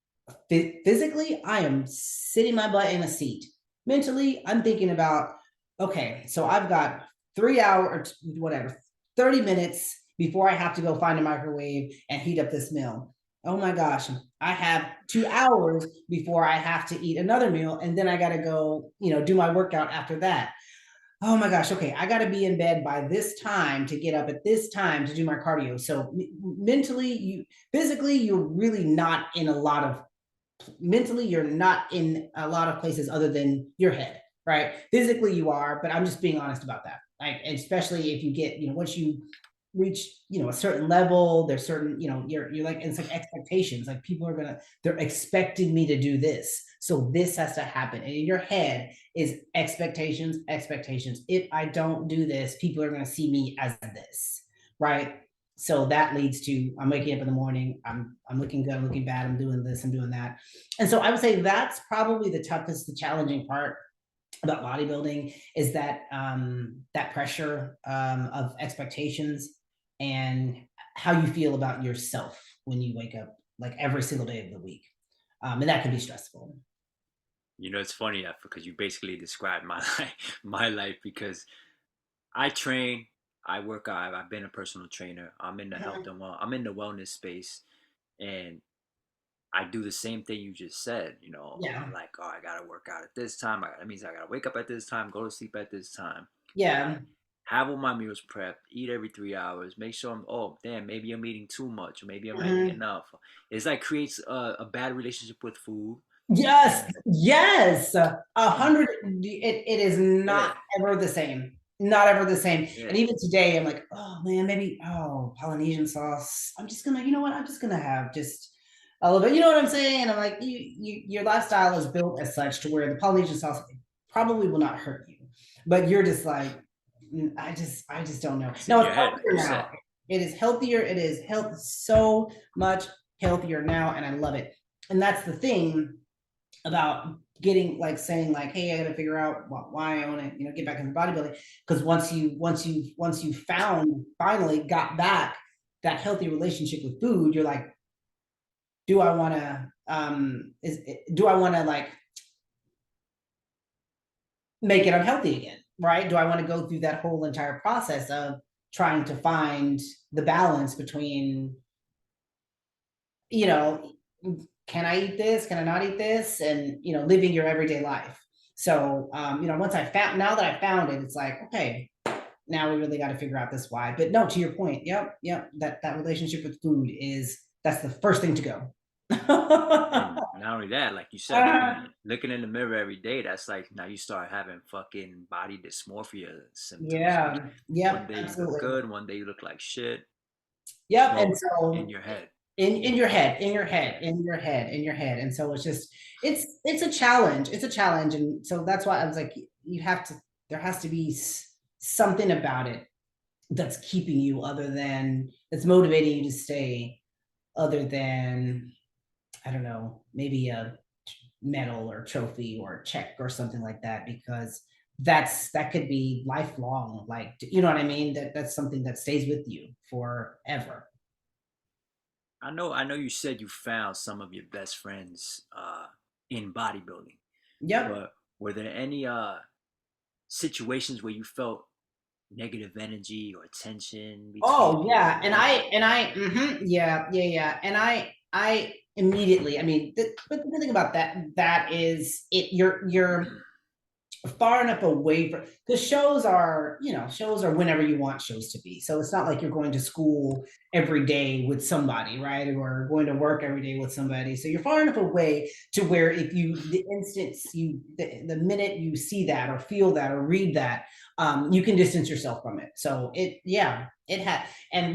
physically, I am sitting my butt in a seat. Mentally, I'm thinking about, okay, so I've got 3 hours, whatever, 30 minutes before I have to go find a microwave and heat up this meal. Oh my gosh, I have 2 hours before I have to eat another meal. And then I got to go, do my workout after that. Oh my gosh, okay, I got to be in bed by this time to get up at this time to do my cardio. So mentally, physically, you're really not in a lot of mentally, you're not in a lot of places other than your head, right? Physically you are, but I'm just being honest about that. Like, especially if you get, once you reach, a certain level, there's certain, you're like, it's like expectations. Like, people they're expecting me to do this. So this has to happen. And in your head is expectations, expectations. If I don't do this, people are going to see me as this, right? So that leads to I'm waking up in the morning, I'm looking good, I'm looking bad, I'm doing this, I'm doing that. And so I would say that's probably the toughest, the challenging part about bodybuilding is that that pressure of expectations and how you feel about yourself when you wake up like every single day of the week. And that can be stressful. You know, it's funny because you basically described my my life because I train, I work out. I've been a personal trainer. I'm in the health Mhm. and I'm in the wellness space, and I do the same thing you just said. You know, Yeah. like, oh, I gotta work out at this time. That means I gotta wake up at this time, go to sleep at this time. Yeah. Have all my meals prepped, eat every 3 hours, make sure I'm, oh, damn, maybe I'm eating too much, or maybe I'm not eating Mhm. enough. It's like creates a bad relationship with food. Yes, And, yes, a and hundred. It is not yeah, ever the same. Not ever the same. yeah. And even today, I'm like, oh man, maybe Polynesian sauce. I'm just gonna, you know what? I'm just gonna have just a little bit. You know what I'm saying? And I'm like, your lifestyle is built as such to where the Polynesian sauce probably will not hurt you, but you're just like, I just don't know. It's in Now it's your head, like you healthier said. now. It is healthier. It is health so much healthier now, and I love it. And that's the thing about getting like saying like, hey, I got to figure out why I want to, get back into bodybuilding. Because once you found finally got back that healthy relationship with food, you're like, do I want to do I want to like make it unhealthy again, right? Do I want to go through that whole entire process of trying to find the balance between, you know, can I eat this? Can I not eat this? And living your everyday life. So once I found now that I found it, it's like, okay, now we really got to figure out this why. But no, to your point, yep, that relationship with food that's the first thing to go. And not only that, like you said, Uh, looking in the mirror every day, that's like now you start having fucking body dysmorphia symptoms. Like yeah, one yep, day you look absolutely. good, one day you look like shit. Yep. And So in so your head. in your head, in your Yeah. head, in your head, in your head. And so it's just it's a challenge. It's a challenge. And so that's why I was like, you have to there has to be something about it that's keeping you other than that's motivating you to stay other than I don't know, maybe a medal or trophy or check or something like that, because that could be lifelong. Like, you know what I mean? That's something that stays with you forever. I know you said you found some of your best friends in bodybuilding, Yep. but were there any situations where you felt negative energy or tension between Oh people yeah, in and gym? yeah, and I immediately, I mean, but the thing about that is it you're far enough away from because shows are whenever you want shows to be. So it's not like you're going to school every day with somebody, right? Or going to work every day with somebody. So you're far enough away to where if you the instance you the minute you see that or feel that or read that, you can distance yourself from it. So it had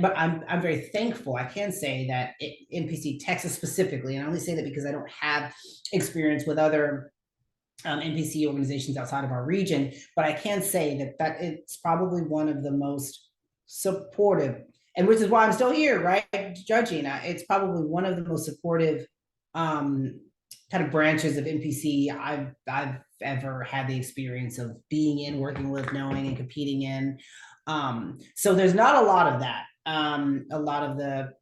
but I'm very thankful. I can say that NPC Texas specifically, and I only say that because I don't have experience with other NPC organizations outside of our region, but I can say that it's probably one of the most supportive, and which is why I'm still here, right? Judging, it's probably one of the most supportive um, kind of branches of NPC I've ever had the experience of being in, working with, knowing, and competing in. So there's not a lot of that. A lot of the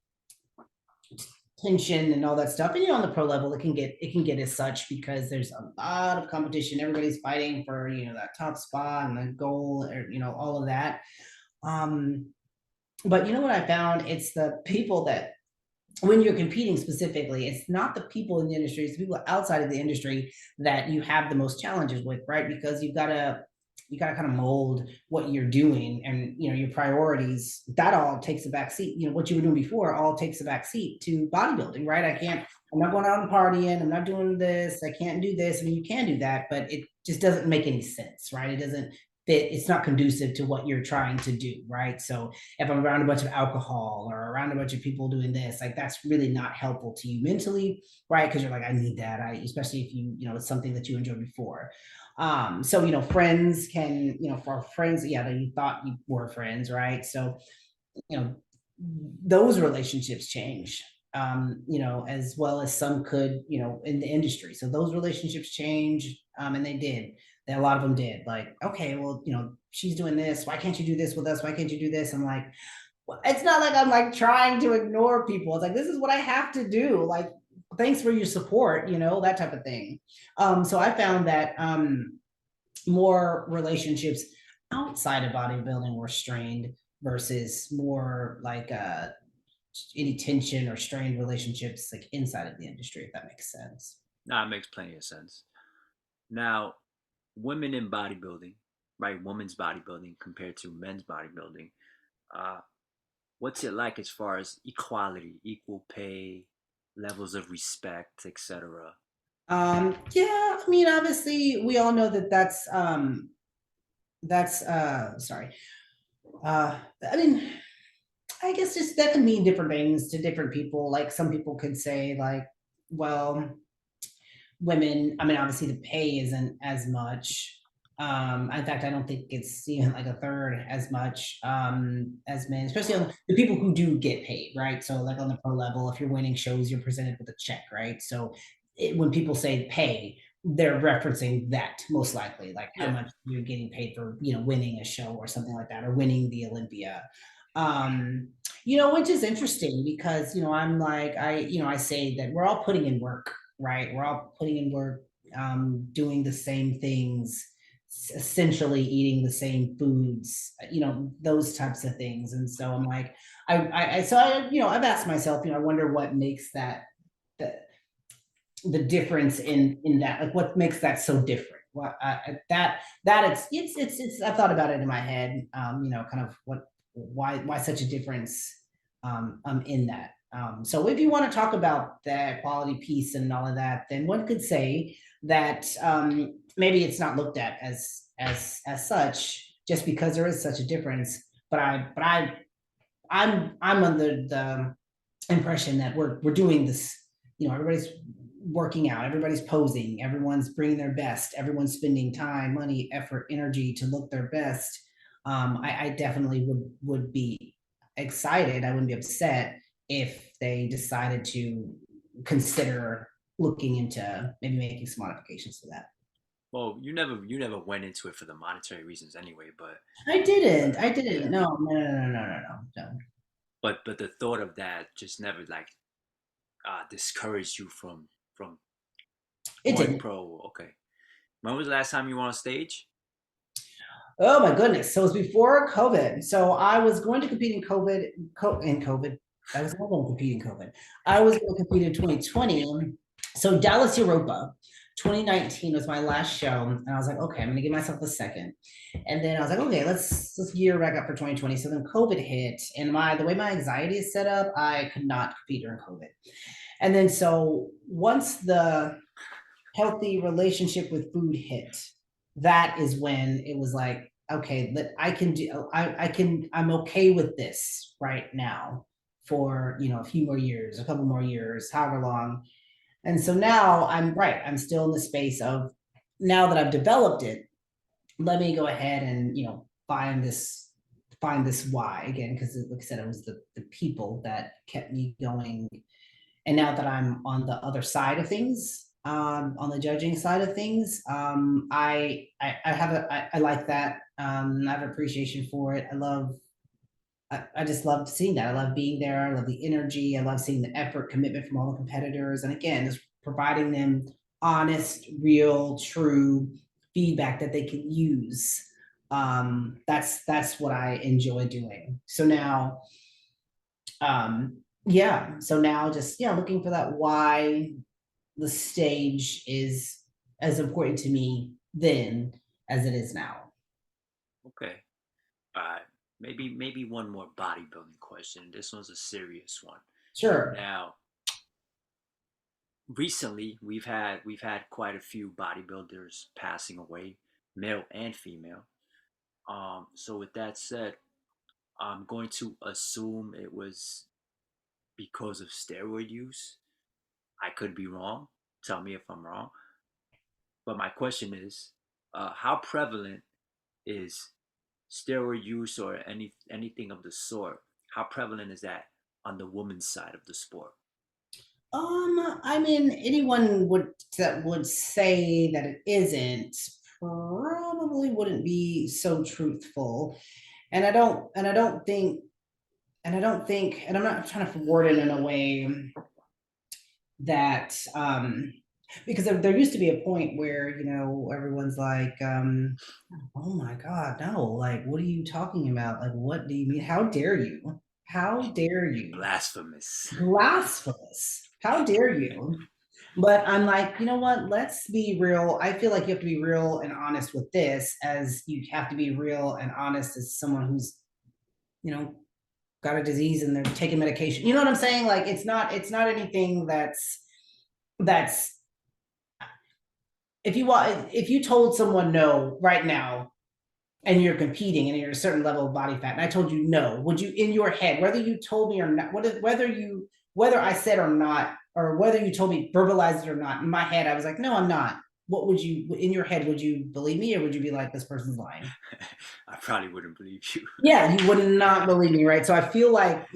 tension and all that stuff. And on the pro level, it can get as such because there's a lot of competition. Everybody's fighting for that top spot and the goal, or all of that. Um, but you know what I found? It's the people that when you're competing specifically, it's not the people in the industry, it's the people outside of the industry that you have the most challenges with, right? Because you gotta kind of mold what you're doing and your priorities. That all takes a back seat. What you were doing before all takes a back seat to bodybuilding, right? I'm not going out and partying, I'm not doing this, I can't do this. I mean, you can do that, but it just doesn't make any sense, right? It doesn't fit, it's not conducive to what you're trying to do, right? So if I'm around a bunch of alcohol or around a bunch of people doing this, like that's really not helpful to you mentally, right? Because you're like, I need that. Especially if it's something that you enjoyed before. So friends can, for friends, yeah, that you thought you were friends, right? So, you know, those relationships change, as well as some could, in the industry. So those relationships change, and they did. A lot of them did. Like, okay, well, she's doing this. Why can't you do this with us? Why can't you do this? I'm like, well, it's not like I'm like trying to ignore people. It's like this is what I have to do. Like, thanks for your support, that type of thing. So I found that more relationships outside of bodybuilding were strained versus more like any tension or strained relationships like inside of the industry, if that makes sense. Nah, it makes plenty of sense. Now, women in bodybuilding, right? Women's bodybuilding compared to men's bodybuilding. Uh, what's it like as far as equality, equal pay, levels of respect, etc.? Yeah, I mean, obviously, we all know that that's sorry. I mean, I guess just that can mean different things to different people. Like some people could say, like, well, women, I mean, obviously the pay isn't as much. In fact, I don't think it's even like a third as much as men, especially on the people who do get paid, right? So, like on the pro level, if you're winning shows, you're presented with a check, right? So, when people say pay, they're referencing that most likely, like how Yeah. much you're getting paid for, winning a show or something like that, or winning the Olympia. Um, which is interesting because, I'm like, I say that we're all putting in work, right? We're all putting in work, doing the same things, essentially eating the same foods, those types of things. And so I'm like, I've asked myself, I wonder what makes the, the difference in that, like what makes that so different. What that it's I've thought about it in my head, kind of why such a difference in that. So if you want to talk about that quality piece and all of that, then one could say that maybe it's not looked at as such just because there is such a difference. I'm under the impression that we're doing this. Everybody's working out, everybody's posing, everyone's bringing their best, everyone's spending time, money, effort, energy to look their best. I definitely would be excited. I wouldn't be upset if they decided to consider looking into maybe making some modifications to that. Well, you never went into it for the monetary reasons anyway, but I didn't. I yeah. didn't. No, no, no, no, no, no, no. No. But the thought of that just never like discouraged you from It going didn't. pro. Okay. When was the last time you were on stage? Oh my goodness. So it was before COVID. So I was going to compete in COVID. I was not going to compete in COVID. I was going to compete in 2020. So Dallas, Europa, 2019 was my last show. And I was like, okay, I'm gonna give myself a second. And then I was like, okay, let's gear back up for 2020. So then COVID hit, and the way my anxiety is set up, I could not compete during COVID. And then so once the healthy relationship with food hit, that is when it was like, okay, that I can do, I'm okay with this right now for, a few more years, a couple more years, however long. And so now I'm still in the space of, now that I've developed it, let me go ahead and, find this why again, because like I said, it was the people that kept me going. And now that I'm on the other side of things, on the judging side of things, I have I like that. I have appreciation for it. I just love seeing that. I love being there. I love the energy. I love seeing the effort, commitment from all the competitors. And again, just providing them honest, real, true feedback that they can use. That's what I enjoy doing. So now, yeah. So now, just looking for that why the stage is as important to me then as it is now. Okay. All right. Maybe one more bodybuilding question. This one's a serious one. Sure. Now, recently we've had quite a few bodybuilders passing away, male and female. So with that said, I'm going to assume it was because of steroid use. I could be wrong. Tell me if I'm wrong. But my question is, how prevalent is steroid use or anything of the sort? how prevalent is that on the woman's side of the sport? I mean, anyone that would say that it isn't probably wouldn't be so truthful. And I don't think, and I'm not trying to word it in a way that, because there used to be a point where, everyone's like, oh my God, no, like, what are you talking about? Like, what do you mean? How dare you? How dare you? Blasphemous. Blasphemous. How dare you? But I'm like, you know what? Let's be real. I feel like you have to be real and honest with this, as you have to be real and honest as someone who's, you know, got a disease and they're taking medication. You know what I'm saying? Like it's not anything that's if you told someone no right now and you're competing and you're a certain level of body fat, and I told you no, would you, in your head, whether you told me or not, whether I said or not, or whether you told me, verbalized it or not, in my head, I was like, no, I'm not. What would you, in your head, would you believe me, or would you be like, this person's lying? I probably wouldn't believe you. Yeah, you would not believe me, right? So I feel like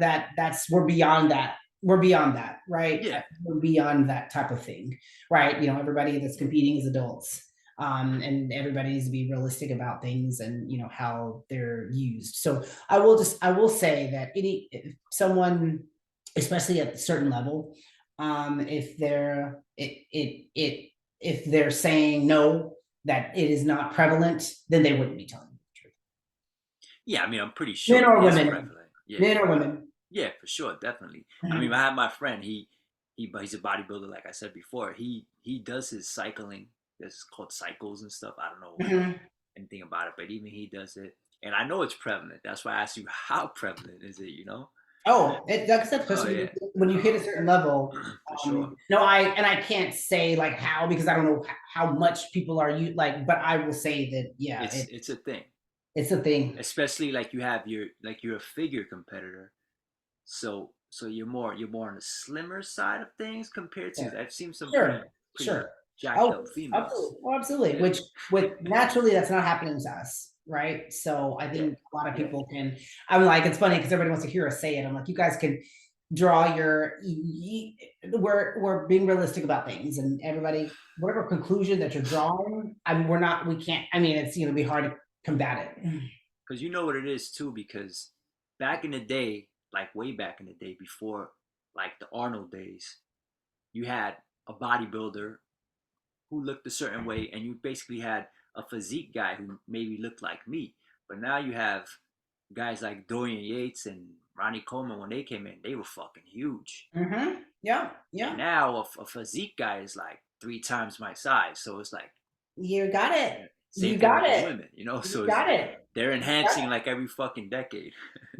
that's we're beyond that. We're beyond that, right? Yeah. We're beyond that type of thing, right? Everybody that's competing is adults. And everybody needs to be realistic about things, and how they're used. So I will say that if someone, especially at a certain level, if they're saying no, that it is not prevalent, then they wouldn't be telling you the truth. Yeah, I mean, I'm pretty Men sure it or is women. prevalent. Yeah. Men or women. Yeah, for sure, definitely. I mean, Mhm. I have my friend. He's a bodybuilder, like I said before. He does his cycling. It's called cycles and stuff. I don't know Mhm. anything about it, but even he does it, and I know it's prevalent. That's why I asked you, how prevalent is it? You know? Oh, like I said, Oh especially yeah, when you hit a certain level. for sure. No, I can't say like how, because I don't know how much people are you like, but I will say that yeah, It's a thing, it's a thing. especially like you're a figure competitor, so you're more on the slimmer side of things compared to Yeah. I've seen some Sure, pretty sure. jacked Oh, up females. absolutely. Oh, absolutely. Yeah, Which with naturally that's not happening to us, right? So I yeah, think a lot of yeah. people can. I'm like, it's funny because everybody wants to hear us say it. I'm like, you guys can draw we're being realistic about things, and everybody, whatever conclusion that you're drawing, we can't. I mean, it's be hard to combat it. Because you know what it is too. Because back in the day, like way back in the day, before like the Arnold days, you had a bodybuilder who looked a certain way, and you basically had a physique guy who maybe looked like me. But now you have guys like Dorian Yates and Ronnie Coleman. When they came in, they were fucking huge. Mm-hmm. Yeah, And yeah. now a physique guy is like 3 times my size. So it's like, You got it. yeah, same You thing got with the it. women, you know. You So got it. they're You got enhancing it. like every fucking decade.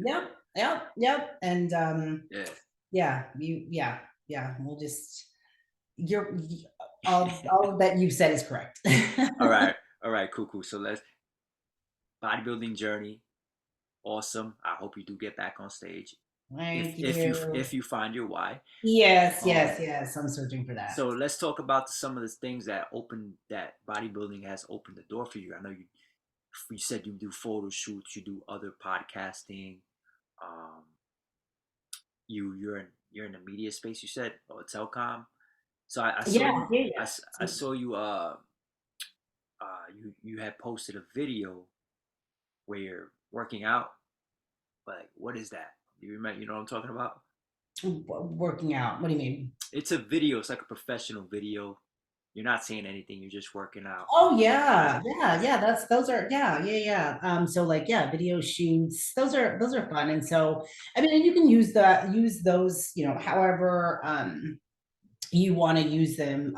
Yep, yep, yep. And Yeah. yeah, yeah. We'll just you're all that you've said is correct. All right. All right. Cool. Cool. So let's bodybuilding journey. Awesome. I hope you do get back on stage. If Thank if you you. if you find your why. Yes, Um. yes, yes. I'm searching for that. So let's talk about some of the things that bodybuilding has opened the door for you. I know you said you do photo shoots, you do other podcasting. Um. You're in the media space. You said, or telecom. So I saw Yeah, you. yeah, I yeah. saw you. You had posted a video where you're working out. But like, what is that? You remember? You know what I'm talking about? Working out. What do you mean? It's a video. It's like a professional video. You're not saying anything. You're just working out. Oh Right? yeah, yeah, yeah. Those are yeah, yeah, yeah. So like yeah, video shoots. Those are fun, and so I mean, and you can use those, however you want to use them.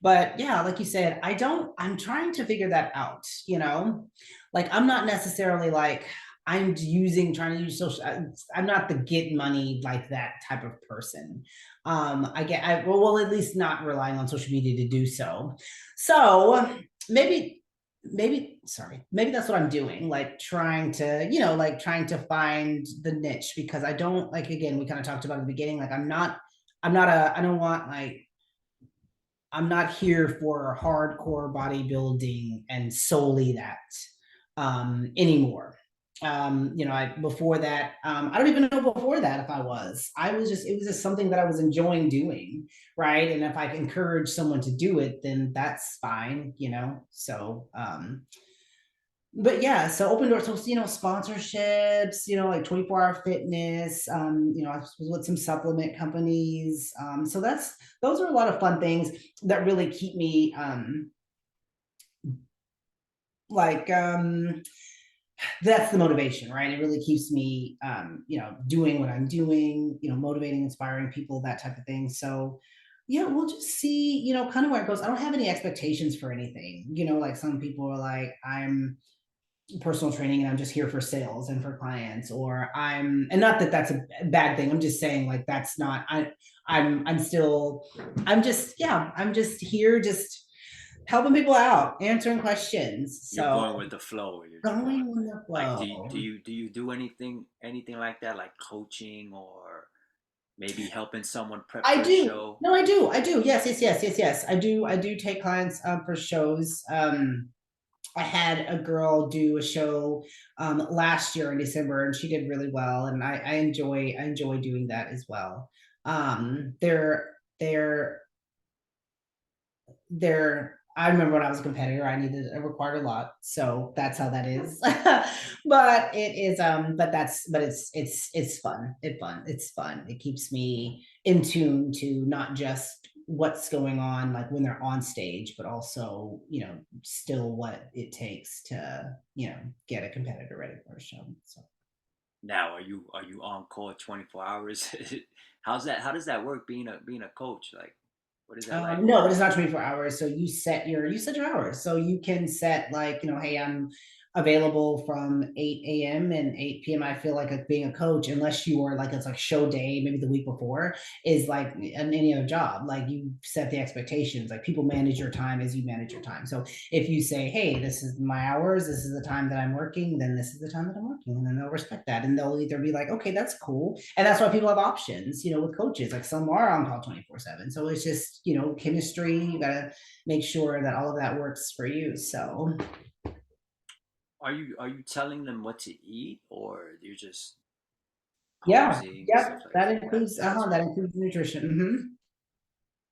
But yeah, like you said, I'm trying to figure that out, like I'm not necessarily like trying to use social. I'm not the get money like that type of person. Well, at least not relying on social media to do so. So maybe that's what I'm doing, like trying to, trying to find the niche, because I don't, like, again, we kind of talked about at the beginning, like I don't want like, I'm not here for hardcore bodybuilding and solely that anymore. Before that, I don't even know before that if it was just something that I was enjoying doing, right? And if I encourage someone to do it, then that's fine, So, but yeah, so open doors, so sponsorships, like 24-hour fitness, I was with some supplement companies. So those are a lot of fun things that really keep me like that's the motivation, right? It really keeps me doing what I'm doing, motivating, inspiring people, that type of thing. So yeah, we'll just see, kind of where it goes. I don't have any expectations for anything. Like some people are like, I'm personal training and I'm just here for sales and for clients, or and not that that's a bad thing. I'm just saying like that's not I'm just here, just helping people out, answering questions. You're So going with the flow. You're just going going with with it. the Like, flow. do you do anything like that, like coaching or maybe helping someone prep I for a do. show? No, I do. I do. Yes, yes, yes, yes, yes. I do take clients for shows. I had a girl do a show last year in December, and she did really well, and I enjoy doing that as well. They're I remember when I was a competitor, I required a lot, so that's how that is. But it is but it's fun. It's fun. It keeps me in tune to not just what's going on like when they're on stage, but also, still what it takes to, get a competitor ready for a show. So Now, are you on call 24 hours? How does that work being a coach? Like, what is that like? No, it is not 24 hours. So you set your hours. So you can set like, hey, I'm available from 8 a.m. and 8 p.m. I feel like being a coach, unless you are like it's like show day, maybe the week before, is like in any other job. Like you set the expectations. Like people manage your time as you manage your time. So if you say, hey, this is my hours, this is the time that I'm working, then this is the time that I'm working. And then they'll respect that. And they'll either be like, okay, that's cool. And that's why people have options, with coaches. Like some are on call 24/7. So it's just, chemistry. You gotta make sure that all of that works for you. So Are you telling them what to eat, or you're just yeah, posing and yep. stuff like That that? includes That as that well. includes nutrition.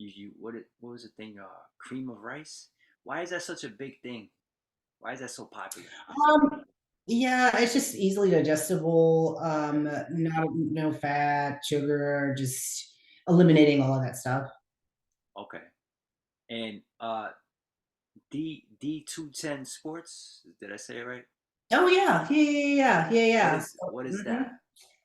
Mhm. What was the thing? Cream of rice. Why is that such a big thing? Why is that so popular? Um, yeah, it's just easily digestible. Not no fat, sugar, just eliminating all of that stuff. Okay. And D210 Sports. Did I say it right? Oh yeah, yeah, yeah, yeah, yeah, yeah. What is Mhm. that?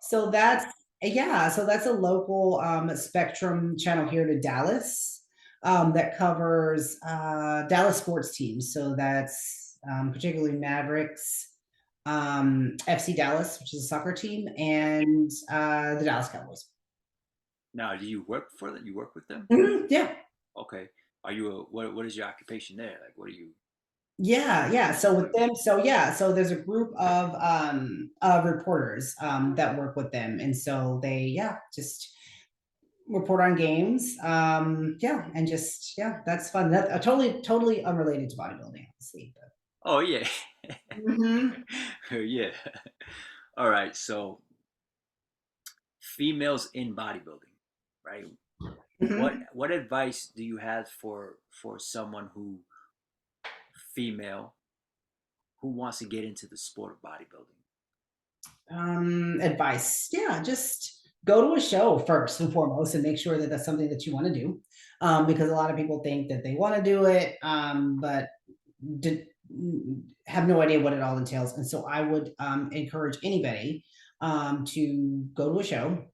So that's yeah, so that's a local Spectrum channel here to Dallas that covers Dallas sports teams. So that's particularly Mavericks, FC Dallas, which is a soccer team, and the Dallas Cowboys. Now, do you work for them? You work with them? Mhm, yeah, Okay. Are you a what is your occupation there? Like, what are you? yeah, yeah. So What with them, so yeah, so there's a group of reporters that work with them, and so they just report on games. Yeah, and just yeah, that's fun. That totally unrelated to bodybuilding, obviously. Oh yeah. Mhm. Yeah. All right. So females in bodybuilding, right? Mhm. What advice do you have for someone who female who wants to get into the sport of bodybuilding? Advice. Yeah, just go to a show first and foremost and make sure that that's something that you want to do. Because a lot of people think that they want to do it, but did, have no idea what it all entails. And so I would encourage anybody to go to a show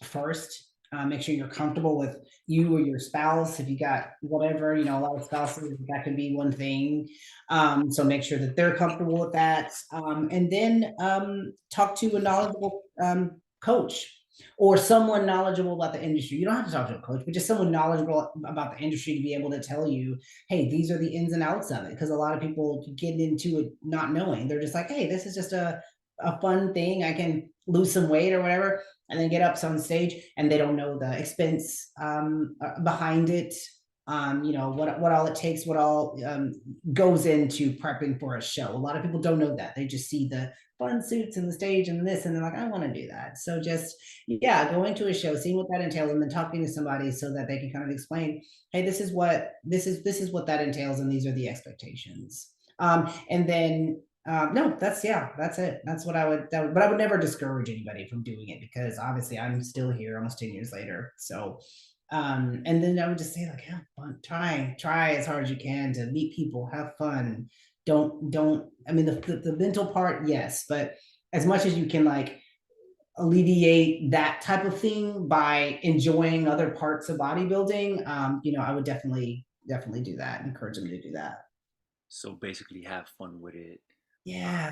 first. Make sure you're comfortable with you or your spouse. If you got whatever, a lot of spouses, that can be one thing. So make sure that they're comfortable with that. And then talk to a knowledgeable coach or someone knowledgeable about the industry. You don't have to talk to a coach, but just someone knowledgeable about the industry to be able to tell you, hey, these are the ins and outs of it. Because a lot of people get into it not knowing. They're just like, hey, this is just a fun thing. I can lose some weight or whatever, and then get up on stage, and they don't know the expense behind it. What all it takes, what all goes into prepping for a show. A lot of people don't know that. They just see fun suits and the stage and this, and they're like, I want to do that. So just, yeah, going to a show, seeing what that entails, and then talking to somebody so that they can kind of explain, hey, this is what that entails, and these are the expectations. And then no, that's it. That's what but I would never discourage anybody from doing it, because obviously I'm still here almost 10 years later. So and then I would just say, like, have fun, try as hard as you can to meet people, have fun. Don't I mean, the mental part, yes, but as much as you can, like, alleviate that type of thing by enjoying other parts of bodybuilding, I would definitely do that, encourage them to do that. So basically, have fun with it. Yeah.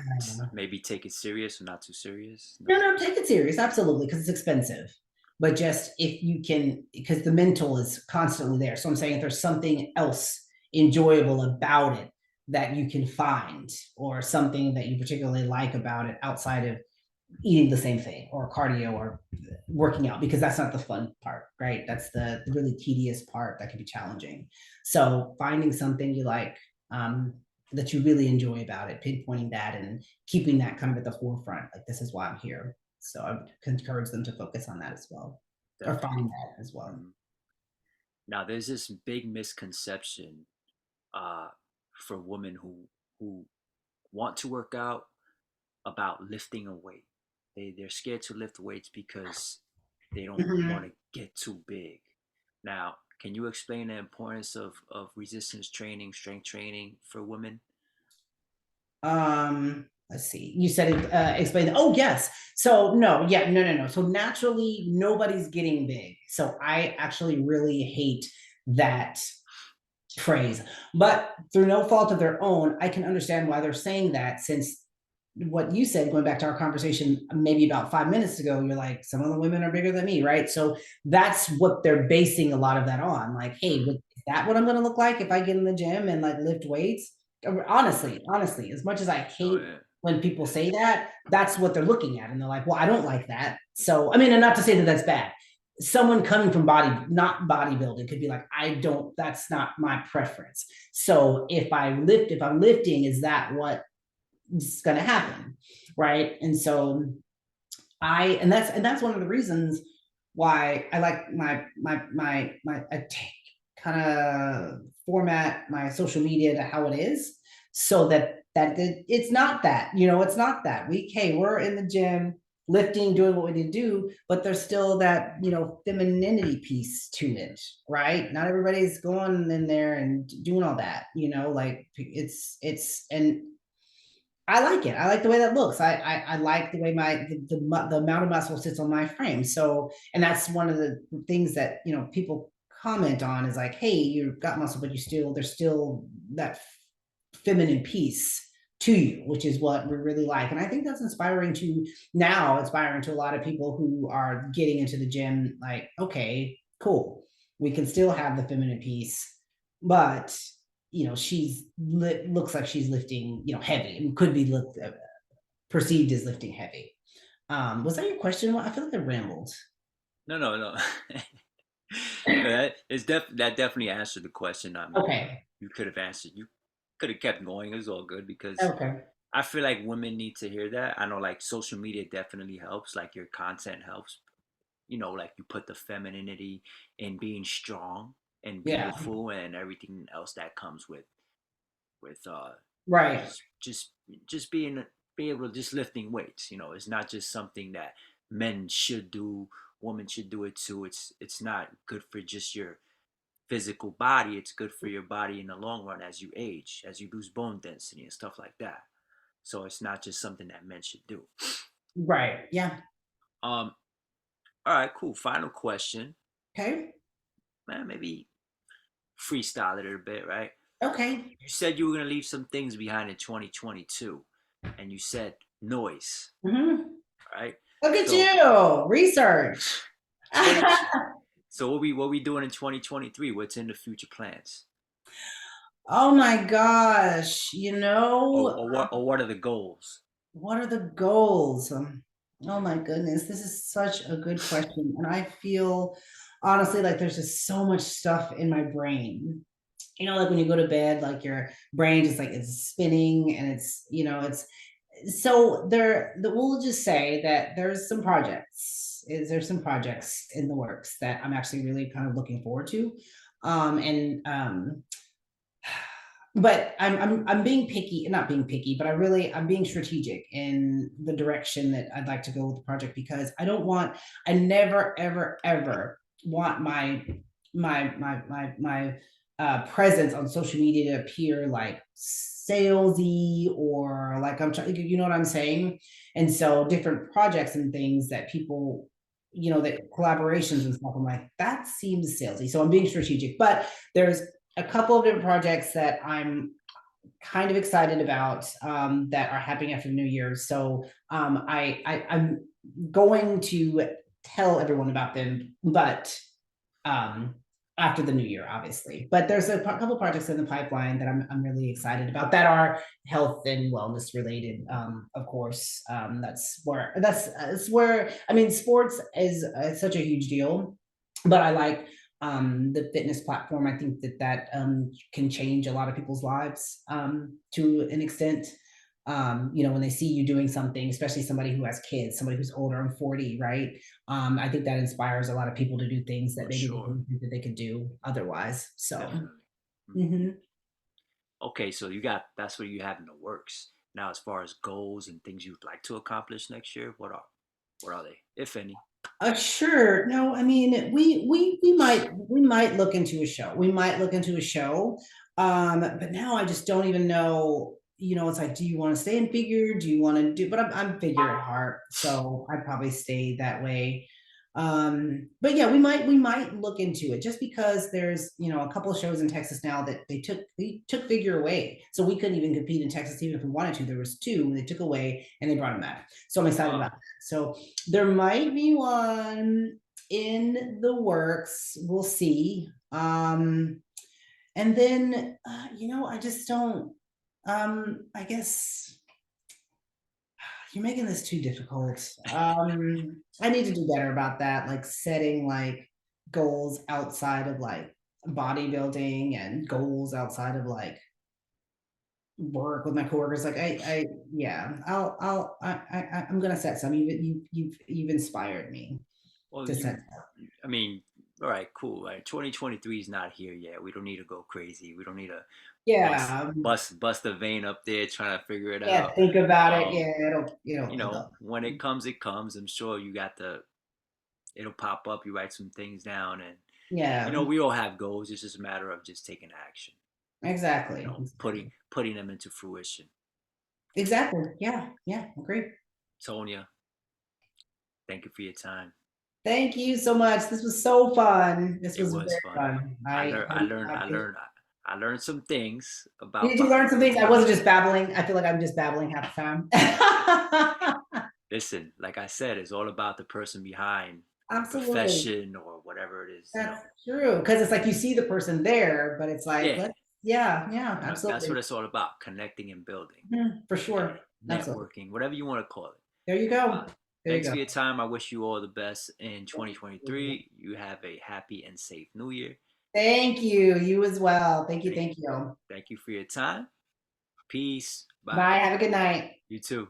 Maybe take it serious or not too serious. No, No. no, take it serious, absolutely, because it's expensive. But just if you can, because the mental is constantly there. So I'm saying if there's something else enjoyable about it that you can find, or something that you particularly like about it outside of eating the same thing or cardio or working out, because that's not the fun part, right? That's the really tedious part that can be challenging. So finding something you like, that you really enjoy about it, pinpointing that and keeping that kind of at the forefront. Like, this is why I'm here. So I would encourage them to focus on that as well, or find Definitely. that as well. Mhm. Now, there's this big misconception uh, for women who want to work out about lifting a weight. They're scared to lift weights because they don't want Mhm. to get too big. Now, can you explain the importance of resistance training, strength training for women? Let's see. You said it, explain. Oh, yes. So no, yeah, no. So naturally, nobody's getting big. So I actually really hate that praise, but through no fault of their own, I can understand why they're saying that, since what you said, going back to our conversation maybe about 5 minutes ago, you're like, some of the women are bigger than me, right? So that's what they're basing a lot of that on. Like, hey, Mm. is that what I'm going to look like if I get in the gym and, like, lift weights? Honestly, as much as I Oh hate yeah, when people say that, that's what they're looking at. And they're like, well, I don't like that. So, I mean, and not to say that that's bad. Someone coming from not bodybuilding could be like, that's not my preference. So if I'm lifting, is that what is going to happen, right? And so and that's one of the reasons why I like I kind of format my social media to how it is, so it's not that, it's not that we're in the gym lifting, doing what we need to do, but there's still that, femininity piece to it, right? Not everybody's going in there and doing all that, like, and I like it. I like the way that looks. I like the way the amount of muscle sits on my frame. So, and that's one of the things that, people comment on, is like, hey, you've got muscle, but there's still that feminine piece to you, which is what we really like. And I think that's inspiring to a lot of people who are getting into the gym. Like, okay, cool. We can still have the feminine piece, but looks like she's lifting, heavy, and could be perceived as lifting heavy. Was that your question? I feel like I rambled. no, no, no. That definitely answered the question. I mean, Okay. you could have answered. You could have kept going. It was all good because Okay. I feel like women need to hear that. I know, like, social media definitely helps. Like, your content helps. Like, you put the femininity in being strong and Yeah. beautiful and everything else that comes with Right. just just being able to just lifting weights. It's not just something that men should do. Women should do it too. It's not good for just your physical body. It's good for your body in the long run as you age, as you lose bone density and stuff like that. So it's not just something that men should do. Right. Yeah. Um, all right, cool. Final question, Okay. man. Maybe freestyle it a bit, right? Okay. You said you were gonna leave some things behind in 2022, and you said noise, Hmm. right? Look at So you, research. 20. So what we doing in 2023? What's in the future plans? Oh my gosh. Or what are the goals? What are the goals? Oh my goodness, this is such a good question. And I feel honestly like there's just so much stuff in my brain. Like when you go to bed, like your brain just, like, it's spinning, and it's So we'll just say that there's some projects. There's some projects in the works that I'm actually really kind of looking forward to. And but I'm being picky, not being picky, but I'm being strategic in the direction that I'd like to go with the project, because I never ever ever want my presence on social media to appear like salesy, or like I'm trying, you know what I'm saying? And so different projects and things that people, that collaborations and stuff, I'm like, that seems salesy. So I'm being strategic, but there's a couple of different projects that I'm kind of excited about, that are happening after the new year. So I'm going to tell everyone about them, but um, after the new year, obviously. But there's a couple projects in the pipeline that I'm really excited about that are health and wellness related. Of course, that's where I mean, sports is such a huge deal, but I like the fitness platform. I think that can change a lot of people's lives, to an extent. When they see you doing something, especially somebody who has kids, somebody who's older, I'm 40, right? I think that inspires a lot of people to do things that For maybe they sure. didn't think that they could do otherwise. So, Definitely. Mhm. mhm. Okay, so that's what you have in the works. Now, as far as goals and things you'd like to accomplish next year, what are they, if any? Sure. No, I mean, we might look into a show. We might look into a show. But now I just don't even know. It's like, do you want to stay in figure? Do you want to do? But I'm figure at heart, so I'd probably stay that way. But yeah, we might look into it, just because there's a couple of shows in Texas now that they took figure away, so we couldn't even compete in Texas even if we wanted to. There was two they took away and they brought them back. So I'm excited about Oh, that. So there might be one in the works. We'll see. And then I just don't. I guess you're making this too difficult. I need to do better about that, like setting like goals outside of like bodybuilding, and goals outside of like work with my coworkers. Like yeah, I'm gonna set some. You've inspired me well, to set. I mean, all right, cool. Right, 2023 is not here yet. We don't need to go crazy. We don't need to bust, Yeah, bust the vein up there trying to figure it yeah. out. Think about it. Um, Yeah, it'll. when it comes, it comes. I'm sure you got it'll pop up. You write some things down, and Yeah, we all have goals. It's just a matter of just taking action. exactly, Putting them into fruition. exactly. Yeah, yeah. Agree. Tonya, thank you for your time. Thank you so much. This was so fun. This It was was very fun. fun. I learned some things about Did you learn some things? I bodybuilding. wasn't just babbling. I feel like I'm just babbling half the time. Listen, like I said, it's all about the person behind the Absolutely. profession or whatever it is. That's true. Because it's like you see the person there, but it's like, Yeah, yeah, yeah, that's what absolutely. it's all about: connecting and building, For sure. Absolutely. networking, whatever you want to call it. There you Uh, go. There you Thanks go. for your time. I wish you all the best in 2023. You have a happy and safe New Year. Thank you. You as well. Thank you. Thank, Thank you. thank you for your time. Peace. Bye. Bye. Have a good night. You too.